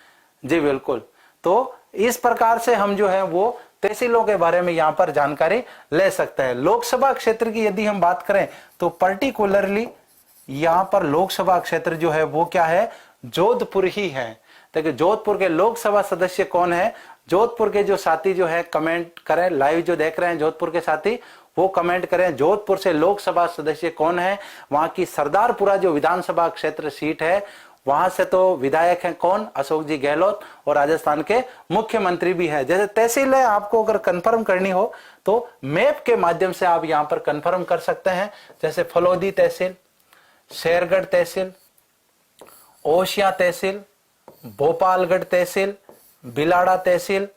जी बिल्कुल। तो इस प्रकार से हम जो है वो तहसीलों के बारे में यहाँ पर जानकारी ले सकते हैं। लोकसभा क्षेत्र की यदि हम बात करें तो पर्टिकुलरली यहाँ पर लोकसभा क्षेत्र जो है वो क्या है, जोधपुर ही है। देखिए जोधपुर के लोकसभा सदस्य कौन है, जोधपुर के जो साथी जो है कमेंट करें, लाइव जो देख रहे हैं जोधपुर के साथी वो कमेंट करें, जोधपुर से लोकसभा सदस्य कौन है। वहां की सरदारपुरा जो विधानसभा क्षेत्र सीट है वहां से तो विधायक हैं कौन, अशोक जी गहलोत, और राजस्थान के मुख्यमंत्री भी है। जैसे तहसील है, आपको अगर कंफर्म करनी हो तो मैप के माध्यम से आप यहां पर कंफर्म कर सकते हैं। जैसे फलोदी तहसील, शेरगढ़ तहसील, ओशिया तहसील, भोपालगढ़ तहसील, बिलाड़ा तहसील,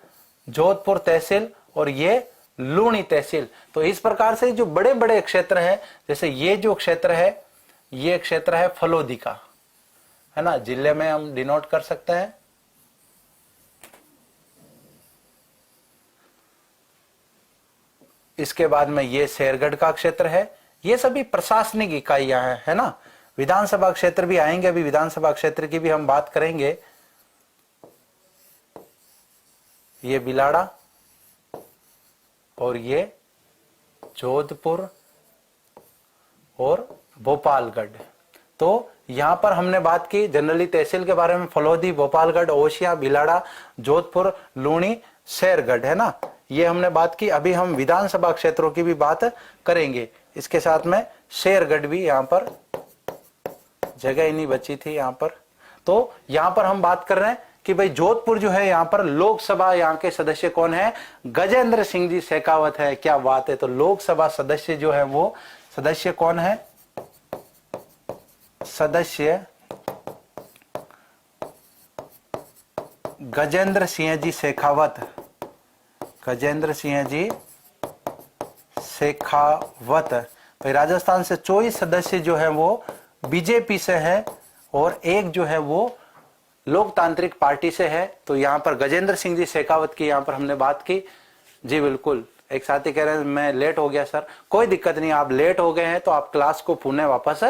जोधपुर तहसील और ये लूणी तहसील। तो इस प्रकार से जो बड़े बड़े क्षेत्र हैं, जैसे ये जो क्षेत्र है, ये क्षेत्र है फलोदी का, है ना, जिले में हम डिनोट कर सकते हैं। इसके बाद में ये शेरगढ़ का क्षेत्र है। ये सभी प्रशासनिक इकाइयां हैं, है ना। विधानसभा क्षेत्र भी आएंगे, अभी विधानसभा क्षेत्र की भी हम बात करेंगे। ये बिलाड़ा और ये जोधपुर और भोपालगढ़। तो यहां पर हमने बात की जनरली तहसील के बारे में, फलोदी, भोपालगढ़, ओशिया, बिलाड़ा, जोधपुर, लूणी, शेरगढ़, है ना, ये हमने बात की। अभी हम विधानसभा क्षेत्रों की भी बात करेंगे। इसके साथ में शेरगढ़ भी, यहां पर जगह ही नहीं बची थी यहां पर। तो यहां पर हम बात कर रहे हैं कि भाई जोधपुर जो है यहाँ पर लोकसभा, यहाँ के सदस्य कौन है, गजेंद्र सिंह जी शेखावत है। क्या बात है। तो लोकसभा सदस्य जो है वो सदस्य कौन है, सदस्य गजेंद्र सिंह जी शेखावत, गजेंद्र सिंह जी शेखावत। भाई राजस्थान से 24 सदस्य जो है वो बीजेपी से है और एक जो है वो लोकतांत्रिक पार्टी से है। तो यहाँ पर गजेंद्र सिंह जी शेखावत की यहाँ पर हमने बात की। जी बिल्कुल। एक साथी कह रहे हैं मैं लेट हो गया सर, कोई दिक्कत नहीं, आप लेट हो गए हैं तो आप क्लास को पुनः वापस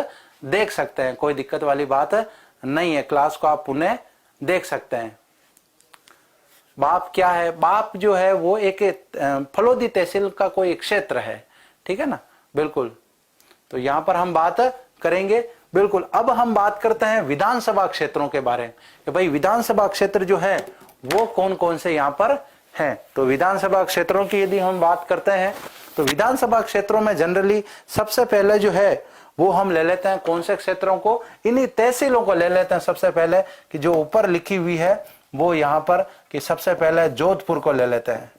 देख सकते हैं, कोई दिक्कत वाली बात नहीं है, क्लास को आप पुनः देख सकते हैं। बाप क्या है, बाप जो है वो एक फलोदी तहसील का कोई क्षेत्र है, ठीक है ना, बिल्कुल। तो यहां पर हम बात करेंगे, बिल्कुल। अब हम बात करते हैं विधानसभा क्षेत्रों के बारे में कि भाई विधानसभा क्षेत्र जो है वो कौन कौन से यहाँ पर हैं। तो विधानसभा क्षेत्रों की यदि हम बात करते हैं तो विधानसभा क्षेत्रों में जनरली सबसे पहले जो है वो हम ले लेते हैं कौन से क्षेत्रों को, इन्हीं तहसीलों को ले लेते हैं सबसे पहले, कि जो ऊपर लिखी हुई है वो यहाँ पर कि सबसे पहले जोधपुर को ले लेते हैं,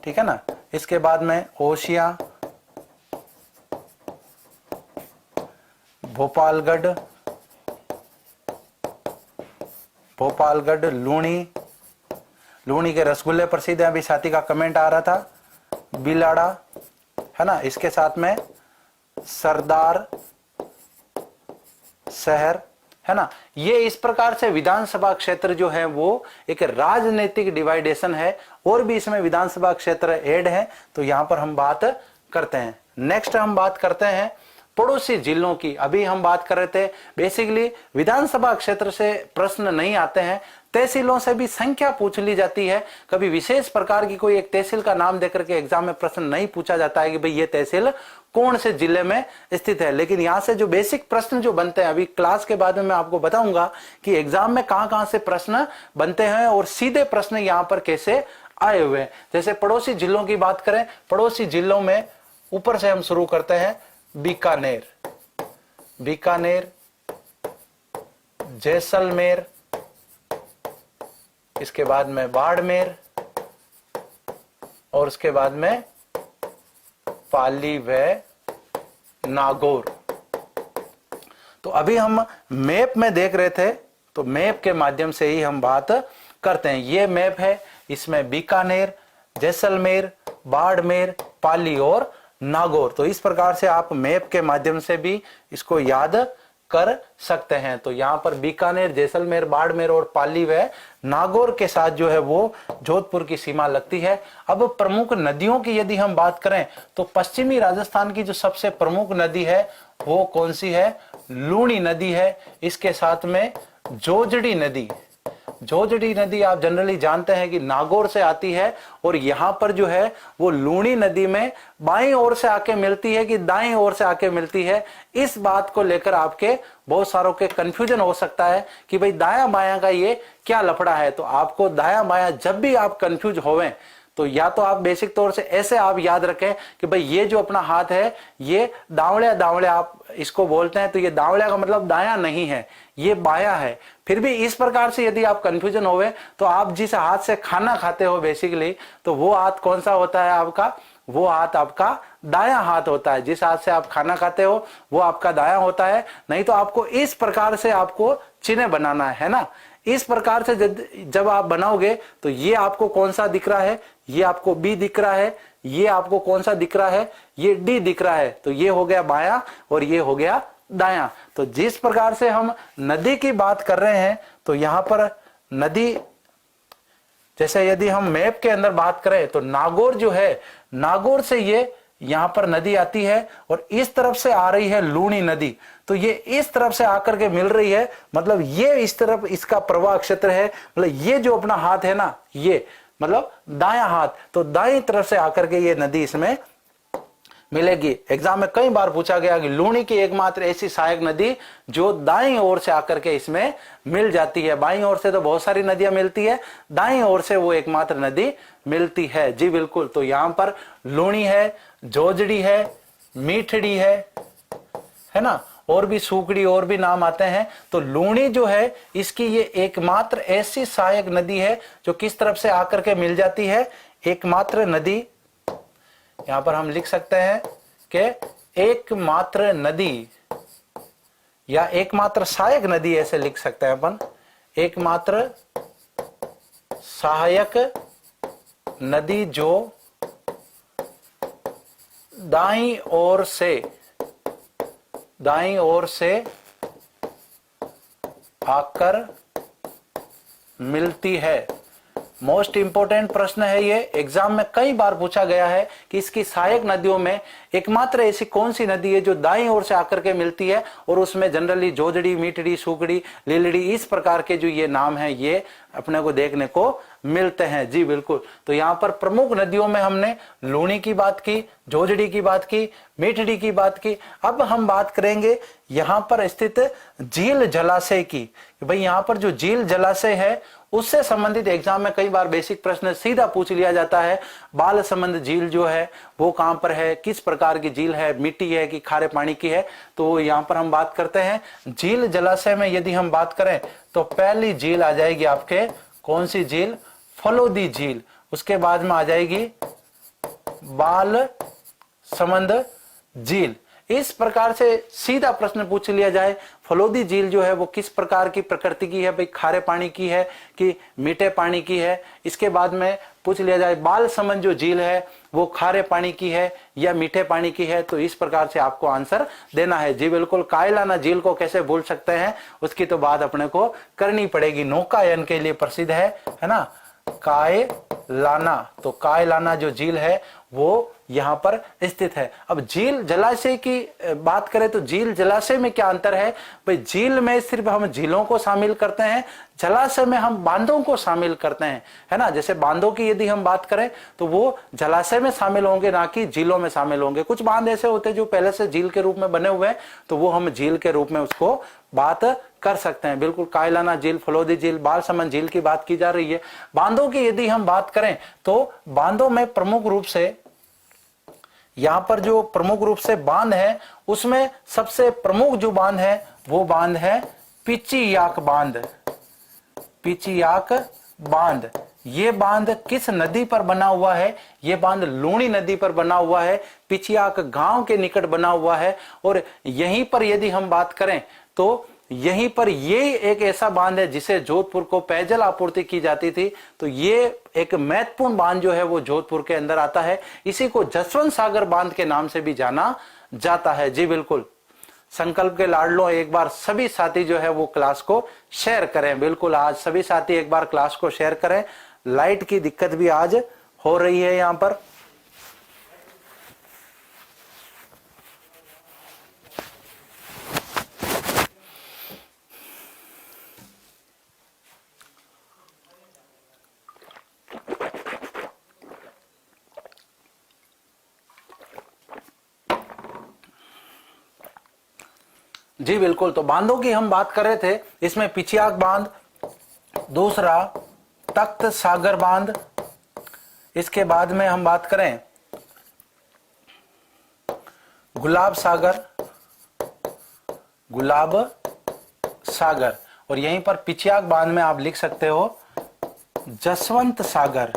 ठीक है ना। इसके बाद में ओशिया, भोपालगढ़, लूणी, लूणी के रसगुल्ले प्रसिद्ध हैं, अभी साथी का कमेंट आ रहा था, बिलाड़ा, है ना। इसके साथ में सरदार शहर, है ना। ये इस प्रकार से विधानसभा क्षेत्र जो है वो एक राजनीतिक डिवाइडेशन है, और भी इसमें विधानसभा क्षेत्र ऐड है। तो यहां पर हम बात करते हैं। नेक्स्ट हम बात करते हैं पड़ोसी जिलों की। अभी हम बात कर रहे थे बेसिकली विधानसभा क्षेत्र से प्रश्न नहीं आते हैं, तहसीलों से भी संख्या पूछ ली जाती है। कभी विशेष प्रकार की कोई एक तहसील का नाम देकर के एग्जाम में प्रश्न नहीं पूछा जाता है कि भाई ये तहसील कौन से जिले में स्थित है। लेकिन यहाँ से जो बेसिक प्रश्न जो बनते हैं, अभी क्लास के बाद में मैं आपको बताऊंगा कि एग्जाम में कहां से प्रश्न बनते हैं और सीधे प्रश्न यहाँ पर कैसे आए हुए हैं। जैसे पड़ोसी जिलों की बात करें, पड़ोसी जिलों में ऊपर से हम शुरू करते हैं, बीकानेर, जैसलमेर, इसके बाद में बाड़मेर और उसके बाद में पाली व नागौर। तो अभी हम मैप में देख रहे थे, तो मैप के माध्यम से ही हम बात करते हैं। ये मैप है, इसमें बीकानेर, जैसलमेर, बाड़मेर, पाली और नागौर। तो इस प्रकार से आप मैप के माध्यम से भी इसको याद कर सकते हैं। तो यहाँ पर बीकानेर, जैसलमेर, बाड़मेर और पाली व नागौर के साथ जो है वो जोधपुर की सीमा लगती है। अब प्रमुख नदियों की यदि हम बात करें तो पश्चिमी राजस्थान की जो सबसे प्रमुख नदी है वो कौन सी है? लूणी नदी है। इसके साथ में जोजड़ी नदी। जोजड़ी नदी आप जनरली जानते हैं कि नागौर से आती है और यहां पर जो है वो लूणी नदी में बाईं ओर से आके मिलती है कि दाईं ओर से आके मिलती है। इस बात को लेकर आपके बहुत सारों के कंफ्यूजन हो सकता है कि भाई दायां बायां का ये क्या लफड़ा है। तो आपको दायां बायां जब भी आप कंफ्यूज होवें तो या तो आप बेसिक तौर से ऐसे आप याद रखें कि भाई ये जो अपना हाथ है ये दावड़िया दावड़िया आप इसको बोलते हैं, तो ये दावड़िया का मतलब दायां नहीं है, ये बायां है। फिर भी इस प्रकार से यदि आप कंफ्यूजन होवे तो आप जिस हाथ से खाना खाते हो बेसिकली, तो वो हाथ कौन सा होता है आपका? वो हाथ आपका दायां हाथ होता है। जिस हाथ से आप खाना खाते हो वो आपका दायां होता है। नहीं तो आपको इस प्रकार से आपको चिन्ह बनाना है ना। इस प्रकार से जब आप बनाओगे तो ये आपको कौन सा दिख रहा है? ये आपको बी दिख रहा है। ये आपको कौन सा दिख रहा है? ये डी दिख रहा है। तो ये हो गया बायां और ये हो गया दायां। तो जिस प्रकार से हम नदी की बात कर रहे हैं तो यहां पर नदी, जैसे यदि हम मैप के अंदर बात करें तो नागौर जो है, नागौर से ये यहां पर नदी आती है और इस तरफ से आ रही है लूणी नदी। तो ये इस तरफ से आकर के मिल रही है, मतलब ये इस तरफ इसका प्रवाह क्षेत्र है। मतलब ये जो अपना हाथ है ना, ये मतलब दायां हाथ, तो दाईं तरफ से आकर के ये नदी इसमें मिलेगी। एग्जाम में कई बार पूछा गया कि लूणी की एकमात्र ऐसी सहायक नदी जो दाईं ओर से आकर के इसमें मिल जाती है। बाईं ओर से तो बहुत सारी नदियां मिलती है, दाईं ओर से वो एकमात्र नदी मिलती है। जी बिल्कुल। तो यहां पर लूणी है, जोजड़ी है, मीठड़ी है ना, और भी सूखड़ी और भी नाम आते हैं। तो लूणी जो है इसकी ये एकमात्र ऐसी सहायक नदी है जो किस तरफ से आकर के मिल जाती है? एकमात्र नदी। यहां पर हम लिख सकते हैं कि एकमात्र नदी या एकमात्र सहायक नदी, ऐसे लिख सकते हैं अपन। एकमात्र सहायक नदी जो दाईं ओर से आकर मिलती है। मोस्ट इंपोर्टेंट प्रश्न है ये, एग्जाम में कई बार पूछा गया है कि इसकी सहायक नदियों में एकमात्र ऐसी कौन सी नदी है जो दाईं ओर से आकर के मिलती है। और उसमें जनरली जोजड़ी, मीठड़ी, सूखड़ी, लीलड़ी, इस प्रकार के जो ये नाम है ये अपने को देखने को मिलते हैं। जी बिल्कुल। तो यहाँ पर प्रमुख नदियों में हमने लूणी की बात की, जोजड़ी की बात की, मीठड़ी की बात की। अब हम बात करेंगे यहाँ पर स्थित झील जलाशय की। भाई यहाँ पर जो झील जलाशय है उससे संबंधित एग्जाम में कई बार बेसिक प्रश्न सीधा पूछ लिया जाता है। बालसमंद झील जो है वो कहां पर है, किस प्रकार की झील है, मिट्टी है कि खारे पानी की है। तो यहां पर हम बात करते हैं झील जलाशय में। यदि हम बात करें तो पहली झील आ जाएगी आपके, कौन सी झील? फलोदी झील। उसके बाद में आ जाएगी बालसमंद झील। इस प्रकार से सीधा प्रश्न पूछ लिया जाए, फलोदी झील जो है वो किस प्रकार की प्रकृति की है? भाई खारे पानी की है कि मीठे पानी की है? इसके बाद में पूछ लिया जाए बालसमंद जो झील है वो खारे पानी की है या मीठे पानी की है? तो इस प्रकार से आपको आंसर देना है। जी बिल्कुल। कायलाना झील को कैसे भूल सकते हैं, उसकी तो बात अपने को करनी पड़ेगी। नौकायन के लिए प्रसिद्ध है ना कायलाना। तो कायलाना जो झील है वो यहां पर स्थित है। अब झील जलाशय की बात करें तो झील जलाशय में क्या अंतर है? भाई झील में सिर्फ हम झीलों को शामिल करते हैं, जलाशय में हम बांधों को शामिल करते हैं, है ना। जैसे बांधों की यदि हम बात करें तो वो जलाशय में शामिल होंगे, ना कि झीलों में शामिल होंगे। कुछ बांध ऐसे होते हैं जो पहले से झील के रूप में बने हुए हैं, तो वो हम झील के रूप में उसको बात कर सकते हैं। बिल्कुल। कायलाना झील, फलोदी झील, बालसमंद झील की बात की जा रही है। बांधों की यदि हम बात करें तो बांधों में प्रमुख रूप से यहां पर जो प्रमुख रूप से बांध है उसमें सबसे प्रमुख जो बांध है वो बांध है पिचियाक बांध। पिचियाक बांध, ये बांध किस नदी पर बना हुआ है? ये बांध लूणी नदी पर बना हुआ है, पिचियाक गांव के निकट बना हुआ है। और यहीं पर यदि हम बात करें तो यहीं पर ये एक ऐसा बांध है जिसे जोधपुर को पेयजल आपूर्ति की जाती थी। तो ये एक महत्वपूर्ण बांध जो है वो जोधपुर के अंदर आता है। इसी को जसवंत सागर बांध के नाम से भी जाना जाता है। जी बिल्कुल। संकल्प के लाडलों, एक बार सभी साथी जो है वो क्लास को शेयर करें। बिल्कुल, आज सभी साथी एक बार क्लास को शेयर करें। लाइट की दिक्कत भी आज हो रही है यहां पर। जी बिल्कुल। तो बांधों की हम बात कर रहे थे, इसमें पिछियाक बांध, दूसरा तख्त सागर बांध, इसके बाद में हम बात करें गुलाब सागर, और यहीं पर पिछियाक बांध में आप लिख सकते हो जसवंत सागर।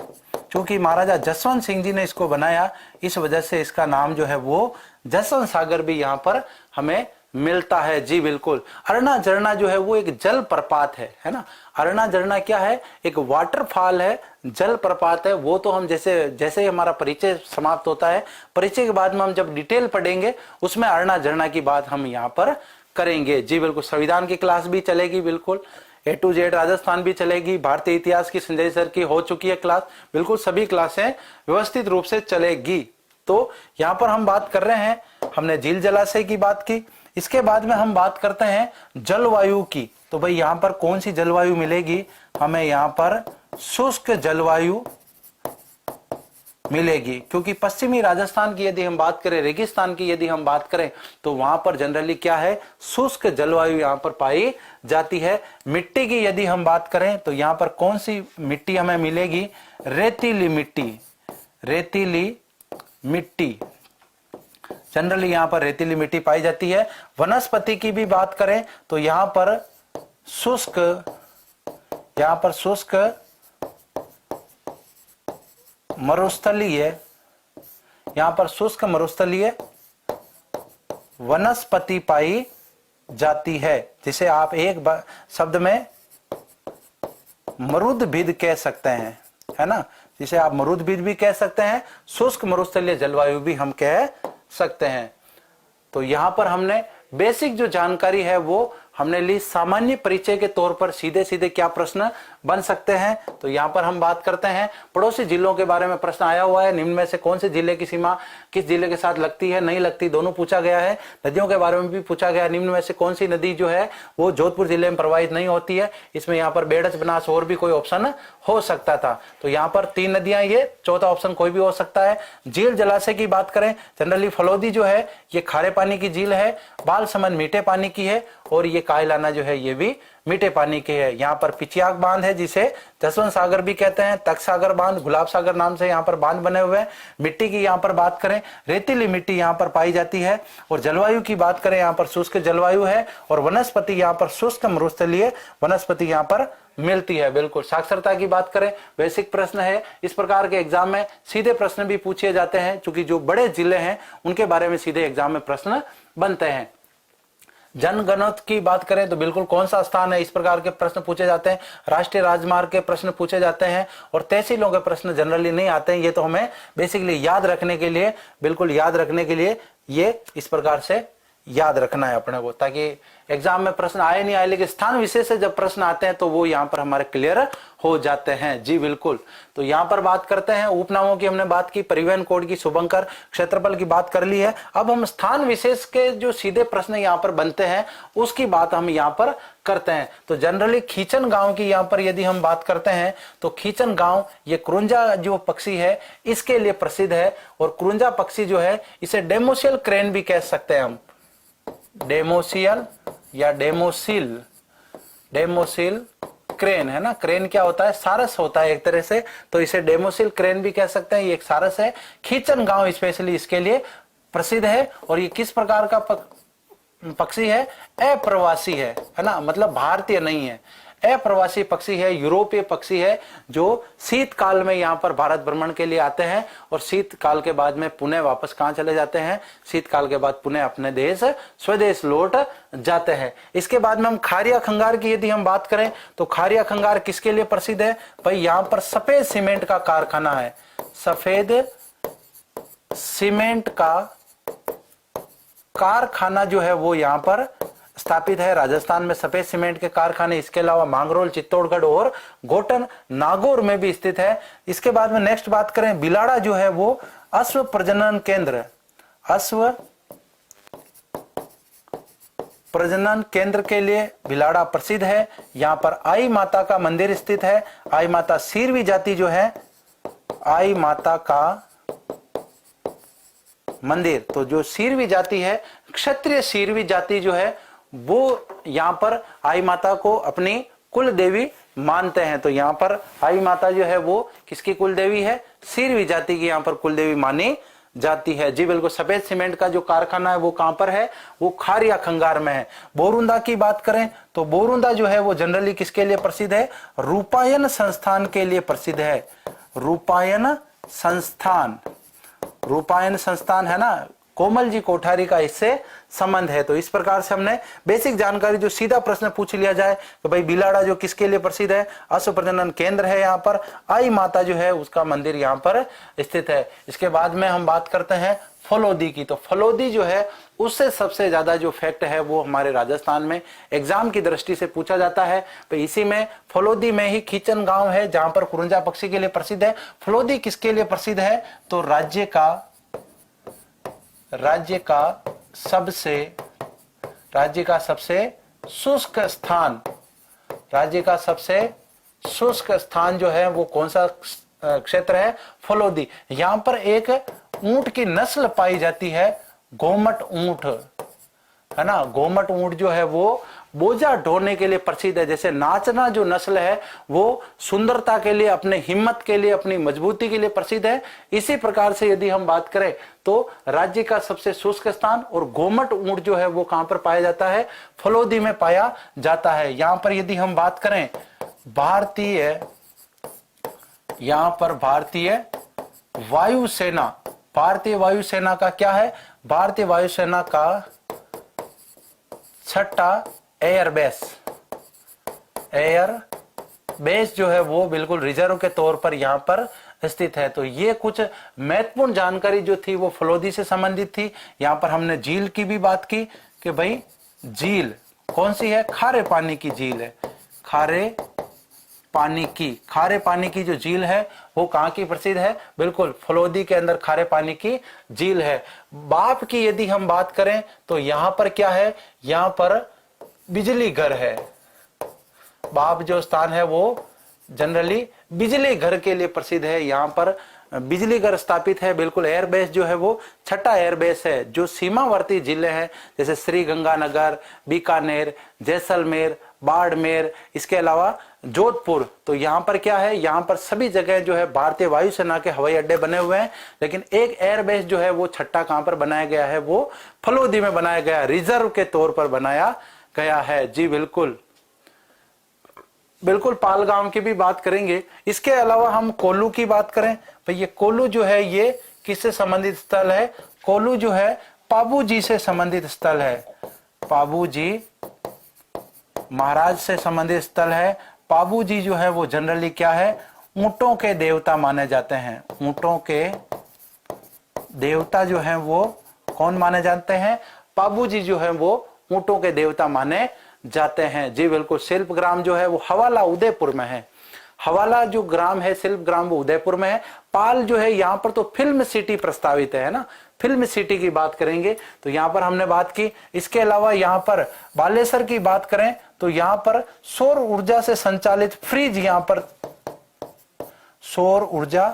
क्योंकि महाराजा जसवंत सिंह जी ने इसको बनाया, इस वजह से इसका नाम जो है वो जसवंत सागर भी यहां पर हमें मिलता है। जी बिल्कुल। अरना झरना जो है वो एक जल प्रपात है ना। अरना झरना क्या है? एक वाटरफॉल है, जल प्रपात है। वो तो हम जैसे जैसे ही हमारा परिचय समाप्त होता है, परिचय के बाद में हम जब डिटेल पढ़ेंगे उसमें अरना झरना की बात हम यहाँ पर करेंगे। जी बिल्कुल। संविधान की क्लास भी चलेगी, बिल्कुल A to Z राजस्थान भी चलेगी। भारतीय इतिहास की संजय सर की हो चुकी है क्लास, बिल्कुल सभी क्लासें व्यवस्थित रूप से चलेगी। तो यहाँ पर हम बात कर रहे हैं, हमने झील जलाशय की बात की। इसके बाद में हम बात करते हैं जलवायु की। तो भाई यहाँ पर कौन सी जलवायु मिलेगी हमें? यहाँ पर शुष्क जलवायु मिलेगी। क्योंकि पश्चिमी राजस्थान की यदि हम बात करें, रेगिस्तान की यदि हम बात करें, तो वहां पर जनरली क्या है? शुष्क जलवायु यहां पर पाई जाती है। मिट्टी की यदि हम बात करें तो यहां पर कौन सी मिट्टी हमें मिलेगी? रेतीली मिट्टी जनरली यहां पर रेतीली मिट्टी पाई जाती है। वनस्पति की भी बात करें तो यहां पर शुष्क मरुस्थलीय, यहां पर शुष्क मरुस्थलीय वनस्पति पाई जाती है, जिसे आप एक शब्द में मरुद्भिद कह सकते हैं, है ना। जिसे आप मरुद्भिद भी कह सकते हैं, शुष्क मरुस्थलीय जलवायु भी हम कह सकते हैं। तो यहां पर हमने बेसिक जो जानकारी है वो हमने ली। सामान्य परिचय के तौर पर सीधे सीधे क्या प्रश्न बन सकते हैं, तो यहां पर हम बात करते हैं पड़ोसी जिलों के बारे में। प्रश्न आया हुआ है, निम्न में से कौन से जिले की सीमा किस जिले के साथ लगती है, नहीं लगती, दोनों पूछा गया है। नदियों के बारे में भी पूछा गया, निम्न में से कौन सी नदी जो है वो जोधपुर जिले में प्रवाहित नहीं होती है। इसमें यहाँ पर बेड़च, बनास और भी कोई ऑप्शन हो सकता था। तो यहाँ पर 3 नदियां, ये चौथा ऑप्शन कोई भी हो सकता है। झील जलाशय की बात करें, जनरली फलोदी जो है ये खारे पानी की झील है, बालसमंद मीठे पानी की है, और ये कायलाना जो है ये भी मीठे पानी के है। यहाँ पर पिछियाक बांध है जिसे जसवंत सागर भी कहते हैं, तख्त सागर बांध, गुलाब सागर नाम से यहाँ पर बांध बने हुए हैं। मिट्टी की यहाँ पर बात करें, रेतीली मिट्टी यहाँ पर पाई जाती है। और जलवायु की बात करें, यहाँ पर शुष्क जलवायु है, और वनस्पति यहाँ पर शुष्क मरुस्थलीय वनस्पति यहाँ पर मिलती है। बिल्कुल। साक्षरता की बात करें, बेसिक प्रश्न है। इस प्रकार के एग्जाम में सीधे प्रश्न भी पूछे जाते हैं, क्योंकि जो बड़े जिले हैं उनके बारे में सीधे एग्जाम में प्रश्न बनते हैं। जनगणना की बात करें तो बिल्कुल कौन सा स्थान है, इस प्रकार के प्रश्न पूछे जाते हैं। राष्ट्रीय राजमार्ग के प्रश्न पूछे जाते हैं, और तहसीलों के प्रश्न जनरली नहीं आते हैं। ये तो हमें बेसिकली याद रखने के लिए, बिल्कुल याद रखने के लिए ये इस प्रकार से याद रखना है अपने को, ताकि एग्जाम में प्रश्न आए नहीं आए, लेकिन स्थान विशेष से जब प्रश्न आते हैं तो वो यहाँ पर हमारे क्लियर हो जाते हैं। जी बिल्कुल। तो यहाँ पर बात करते हैं उपनामों की, हमने बात की, परिवहन कोड की, शुभंकर, क्षेत्रफल की बात कर ली है। अब हम स्थान विशेष के जो सीधे प्रश्न यहाँ पर बनते हैं उसकी बात हम यहाँ पर करते हैं। तो जनरली खींचन गांव की यहाँ पर यदि हम बात करते हैं तो खींचन गांव ये क्रुंजा जो पक्षी है इसके लिए प्रसिद्ध है। और क्रुंजा पक्षी जो है इसे डेमोसियल क्रेन भी कह सकते हैं हम, डेमोसियल या डेमोसिल क्रेन, है ना। क्रेन क्या होता है? सारस होता है एक तरह से, तो इसे डेमोसिल क्रेन भी कह सकते हैं। ये एक सारस है। खींचन गांव स्पेशली इसके लिए प्रसिद्ध है। और ये किस प्रकार का पक्षी है? अप्रवासी है ना, मतलब भारतीय नहीं है। अप्रवासी पक्षी है, यूरोपीय पक्षी है, जो शीतकाल में यहाँ पर भारत भ्रमण के लिए आते हैं और शीतकाल के बाद में पुनः वापस कहाँ चले जाते हैं, शीतकाल के बाद पुनः अपने देश स्वदेश लौट जाते हैं। इसके बाद में हम खारिया खंगार की यदि हम बात करें तो खारिया खंगार किसके लिए प्रसिद्ध है भाई, यहाँ पर सफेद सीमेंट का कारखाना है, सफेद सीमेंट का कारखाना जो है वो यहाँ पर स्थापित है। राजस्थान में सफेद सीमेंट के कारखाने, इसके अलावा मांगरोल, चित्तौड़गढ़ और गोटन नागौर में भी स्थित है। इसके बाद में नेक्स्ट बात करें, बिलाड़ा जो है वो अश्व प्रजनन केंद्र, अश्व प्रजनन केंद्र के लिए बिलाड़ा प्रसिद्ध है। यहाँ पर आई माता का मंदिर स्थित है। आई माता सीरवी जाति जो है, आई माता का मंदिर, तो जो सीरवी जाति है, क्षत्रिय सीरवी जाति जो है वो यहाँ पर आई माता को अपनी कुल देवी मानते हैं। तो यहाँ पर आई माता जो है वो किसकी कुल देवी है, सीरवी जाति की यहाँ पर कुल देवी मानी जाती है। जी बिल्कुल। सफेद सीमेंट का जो कारखाना है वो कहां पर है, वो खारिया खंगार में है। बोरुंदा की बात करें तो बोरुंदा जो है वो जनरली किसके लिए प्रसिद्ध है, रूपायन संस्थान के लिए प्रसिद्ध है। रूपायन संस्थान, रूपायन संस्थान है ना, कोमल जी कोठारी का इससे संबंध है। तो इस प्रकार से हमने बेसिक जानकारी, जो सीधा प्रश्न पूछ लिया जाए तो भाई बिलाड़ा जो किसके लिए प्रसिद्ध है, अश्व प्रजनन केंद्र है, यहाँ पर आई माता जो है उसका मंदिर यहाँ पर स्थित है। इसके बाद में हम बात करते हैं फलोदी की। तो फलोदी जो है उससे सबसे ज्यादा जो फैक्ट है वो हमारे राजस्थान में एग्जाम की दृष्टि से पूछा जाता है। तो इसी में फलोदी में ही खीचन गांव है जहां पर कुरंजा पक्षी के लिए प्रसिद्ध है। फलोदी किसके लिए प्रसिद्ध है, तो राज्य का सबसे शुष्क स्थान, राज्य का सबसे शुष्क स्थान जो है वो कौन सा क्षेत्र है, फलोदी। यहां पर एक ऊंट की नस्ल पाई जाती है, गोमट ऊंट है ना। गोमट ऊंट जो है वो बोझा ढोने के लिए प्रसिद्ध है। जैसे नाचना जो नस्ल है वो सुंदरता के लिए, अपने हिम्मत के लिए, अपनी मजबूती के लिए प्रसिद्ध है। इसी प्रकार से यदि हम बात करें तो राज्य का सबसे शुष्क स्थान और गोमट ऊंट जो है वो कहां पर पाया जाता है, फलोदी में पाया जाता है। यहां पर यदि हम बात करें भारतीय वायुसेना, भारतीय वायुसेना का क्या है, भारतीय वायुसेना का छठा एयरबेस जो है वो बिल्कुल रिजर्व के तौर पर यहां पर स्थित है। तो ये कुछ महत्वपूर्ण जानकारी जो थी वो फलोदी से संबंधित थी। यहां पर हमने झील की भी बात की कि भाई झील कौन सी है, खारे पानी की झील है। खारे पानी की जो झील है वो कहां की प्रसिद्ध है, बिल्कुल फलोदी के अंदर खारे पानी की झील है। बाप की यदि हम बात करें तो यहां पर क्या है, यहां पर बिजली घर है। बाप जो स्थान है वो जनरली बिजली घर के लिए प्रसिद्ध है। यहाँ पर बिजली घर स्थापित है। बिल्कुल एयरबेस जो है वो छठा एयरबेस है। जो सीमावर्ती जिले हैं जैसे श्री गंगानगर, बीकानेर, जैसलमेर, बाड़मेर, इसके अलावा जोधपुर, तो यहाँ पर क्या है, यहाँ पर सभी जगह जो है भारतीय वायुसेना के हवाई अड्डे बने हुए हैं। लेकिन एक एयरबेस जो है वो छठा कहां पर बनाया गया है, वो फलोदी में बनाया गया, रिजर्व के तौर पर बनाया गया है। जी बिल्कुल। पालगांव की भी बात करेंगे। इसके अलावा हम कोल्लू की बात करें तो ये कोल्लू जो है ये किससे संबंधित स्थल है, कोल्लू जो है पाबू जी से संबंधित स्थल है। पाबू जी महाराज से संबंधित स्थल है। पाबू जी जो है वो जनरली क्या है, ऊंटों के देवता माने जाते हैं। ऊंटों के देवता जो है वो कौन माने जाते हैं, पाबू जी जो है वो ऊंटों के देवता माने जाते हैं। जी बिल्कुल। शिल्प ग्राम जो है वो हवाला उदयपुर में है। हवाला जो ग्राम है शिल्प ग्राम वो उदयपुर में है। पाल जो है यहाँ पर तो फिल्म सिटी प्रस्तावित है ना, फिल्म सिटी की बात करेंगे तो यहाँ पर हमने बात की। इसके अलावा यहाँ पर बालेश्वर की बात करें तो यहाँ पर सौर ऊर्जा से संचालित फ्रिज, यहाँ पर सौर ऊर्जा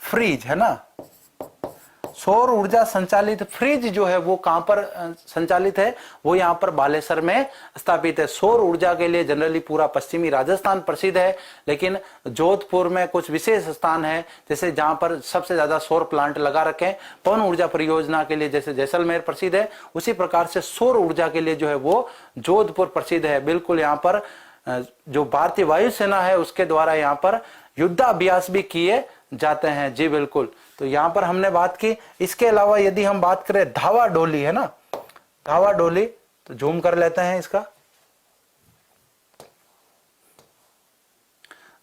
फ्रिज है ना, सौर ऊर्जा संचालित फ्रिज जो है वो कहां पर संचालित है, वो यहां पर बालेसर में स्थापित है। सौर ऊर्जा के लिए जनरली पूरा पश्चिमी राजस्थान प्रसिद्ध है, लेकिन जोधपुर में कुछ विशेष स्थान है जैसे जहां पर सबसे ज्यादा सौर प्लांट लगा रखे हैं। पवन ऊर्जा परियोजना के लिए जैसे जैसलमेर प्रसिद्ध है, उसी प्रकार से सौर ऊर्जा के लिए जो है वो जोधपुर प्रसिद्ध है। बिल्कुल यहाँ पर जो भारतीय वायुसेना है उसके द्वारा यहाँ पर युद्धाभ्यास भी किए जाते हैं। जी बिल्कुल, तो यहां पर हमने बात की। इसके अलावा यदि हम बात करें धावा डोली, है ना, धावा डोली, तो जूम कर लेते हैं इसका।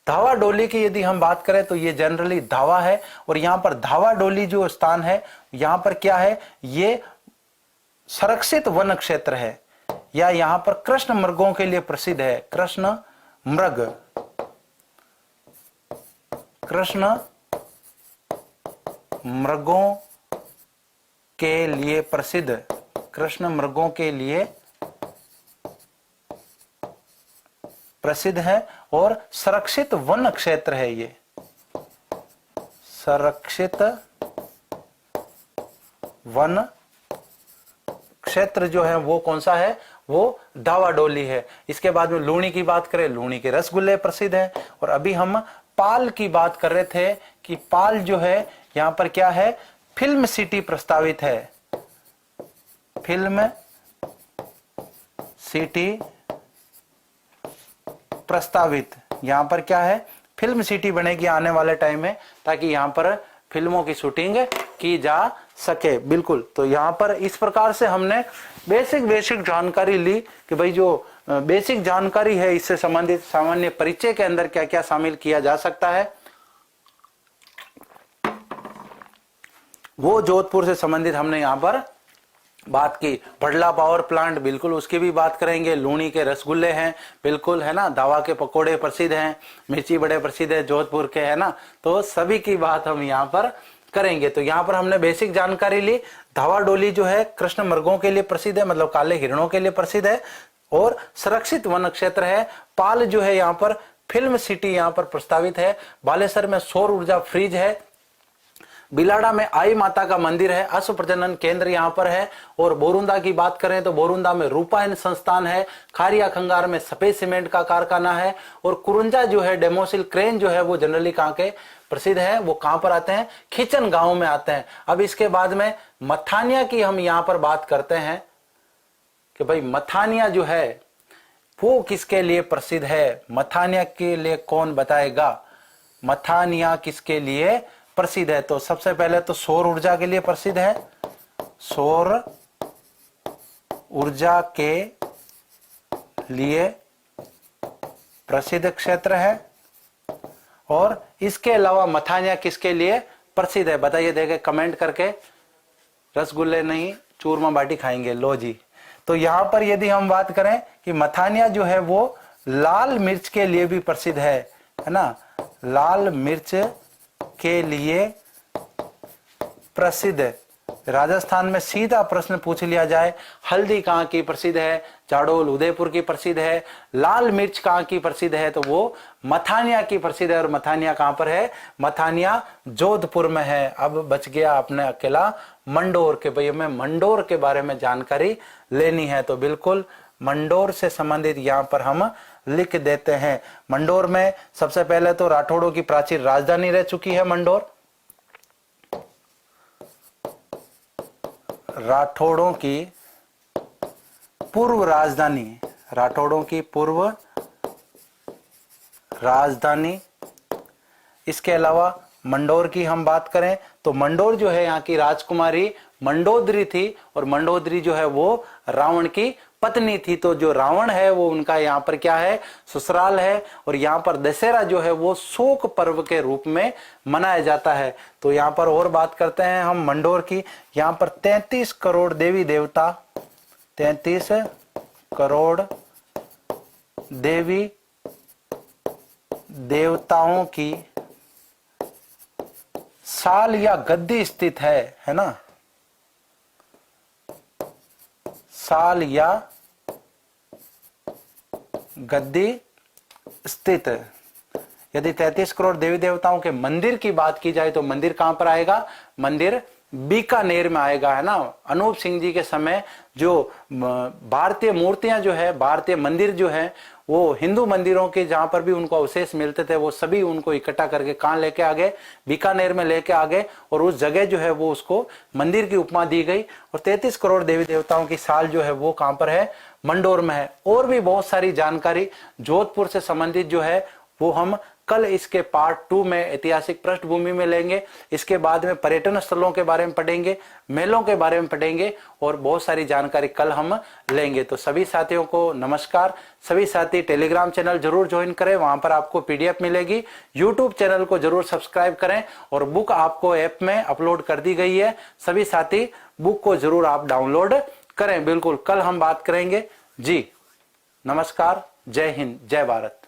धावा डोली की यदि हम बात करें तो ये जनरली धावा है, और यहां पर धावा डोली जो स्थान है यहां पर क्या है, ये संरक्षित वन क्षेत्र है, या यहां पर कृष्ण मृगों के लिए प्रसिद्ध है। कृष्ण मृग, कृष्ण मृगों के लिए प्रसिद्ध, कृष्ण मृगों के लिए प्रसिद्ध है, और संरक्षित वन क्षेत्र है। ये संरक्षित वन क्षेत्र जो है वो कौन सा है, वो धावा डोली है। इसके बाद में लूणी की बात करें, लूणी के रसगुल्ले प्रसिद्ध है। और अभी हम पाल की बात कर रहे थे कि पाल जो है यहां पर क्या है, फिल्म सिटी प्रस्तावित है। फिल्म सिटी प्रस्तावित, यहां पर क्या है, फिल्म सिटी बनेगी आने वाले टाइम में, ताकि यहां पर फिल्मों की शूटिंग की जा सके। बिल्कुल, तो यहां पर इस प्रकार से हमने बेसिक जानकारी ली कि भाई जो बेसिक जानकारी है इससे संबंधित सामान्य परिचय के अंदर क्या क्या शामिल किया जा सकता है। वो जोधपुर से संबंधित हमने यहां पर बात की। भडला पावर प्लांट, बिल्कुल उसकी भी बात करेंगे। लूणी के रसगुल्ले हैं, बिल्कुल, है ना। धावा के पकोड़े प्रसिद्ध हैं, मिर्ची बड़े प्रसिद्ध है जोधपुर के, है ना। तो सभी की बात हम यहाँ पर करेंगे। तो यहाँ पर हमने बेसिक जानकारी ली। धावा डोली जो है कृष्ण मृगों के लिए प्रसिद्ध है, मतलब काले हिरणों के लिए प्रसिद्ध है, और सुरक्षित वन क्षेत्र है। पाल जो है यहाँ पर फिल्म सिटी यहाँ पर प्रस्तावित है। बालेसर में सौर ऊर्जा फ्रिज है। बिलाड़ा में आई माता का मंदिर है। अश्व प्रजनन केंद्र यहाँ पर है। और बोरुंदा की बात करें तो बोरुंदा में रूपायन संस्थान है। खारिया खंगार में सफेद सीमेंट का कारखाना है। और कुरुंजा जो है डेमोसिल क्रेन जो है वो जनरली कहाँ के प्रसिद्ध है, वो कहां पर आते हैं, खिचन गांव में आते हैं। अब इसके बाद में मथानिया की हम यहां पर बात करते हैं कि भाई मथानिया जो है वो किसके लिए प्रसिद्ध है। मथानिया के लिए कौन बताएगा, मथानिया किसके लिए प्रसिद्ध है। तो सबसे पहले तो सौर ऊर्जा के लिए प्रसिद्ध है, सौर ऊर्जा के लिए प्रसिद्ध क्षेत्र है। और इसके अलावा मथानिया किसके लिए प्रसिद्ध है, बताइए, देखे कमेंट करके। रसगुल्ले नहीं, चूरमा बाटी खाएंगे, लो जी। तो यहां पर यदि हम बात करें कि मथानिया जो है वो लाल मिर्च के लिए भी प्रसिद्ध है ना। लाल मिर्च के लिए प्रसिद्ध। राजस्थान में सीधा प्रश्न पूछ लिया जाए, हल्दी कहाँ की प्रसिद्ध है, जाडोल उदयपुर की प्रसिद्ध है। लाल मिर्च कहाँ की प्रसिद्ध है, तो वो मथानिया की प्रसिद्ध है। और मथानिया कहाँ पर है, मथानिया जोधपुर में है। अब बच गया अपने अकेला मंडोर के। भाई हमें मंडोर के बारे में जानकारी लेनी है, तो बिल्कुल मंडोर से संबंधित यहाँ पर हम लिख देते हैं। मंडोर में सबसे पहले तो राठौड़ों की प्राचीन राजधानी रह चुकी है मंडोर। राठौड़ों की पूर्व राजधानी, राठौड़ों की पूर्व राजधानी। इसके अलावा मंडोर की हम बात करें तो मंडोर जो है यहाँ की राजकुमारी मंडोदरी थी, और मंडोदरी जो है वो रावण की पत्नी थी। तो जो रावण है वो उनका यहाँ पर क्या है, ससुराल है। और यहाँ पर दशहरा जो है वो शोक पर्व के रूप में मनाया जाता है। तो यहाँ पर और बात करते हैं हम मंडोर की। यहाँ पर 33 करोड़ देवी देवता, 33 करोड़ देवी देवताओं की साल या गद्दी स्थित है ना। साल या गद्दी स्थित। यदि 33 करोड़ देवी देवताओं के मंदिर की बात की जाए तो मंदिर कहां पर आएगा, मंदिर बीकानेर में आएगा, है ना। अनूप सिंह जी के समय जो भारतीय मूर्तियां जो है, भारतीय मंदिर जो है, वो हिंदू मंदिरों के जहां पर भी उनको अवशेष मिलते थे वो सभी उनको इकट्ठा करके कहां लेके आ गए, बीकानेर में लेके आ गए। और उस जगह जो है वो उसको मंदिर की उपमा दी गई। और 33 करोड़ देवी देवताओं की साल जो है वो कहां पर है, मंडोर में है। और भी बहुत सारी जानकारी जोधपुर से संबंधित जो है वो हम कल इसके पार्ट 2 में ऐतिहासिक पृष्ठभूमि में लेंगे। इसके बाद में पर्यटन स्थलों के बारे में पढ़ेंगे, मेलों के बारे में पढ़ेंगे और बहुत सारी जानकारी कल हम लेंगे। तो सभी साथियों को नमस्कार। सभी साथी टेलीग्राम चैनल जरूर ज्वाइन करें, वहां पर आपको पीडीएफ मिलेगी। यूट्यूब चैनल को जरूर सब्सक्राइब करें और बुक आपको ऐप में अपलोड कर दी गई है। सभी साथी बुक को जरूर आप डाउनलोड करें। बिल्कुल कल हम बात करेंगे जी। नमस्कार, जय हिंद, जय भारत।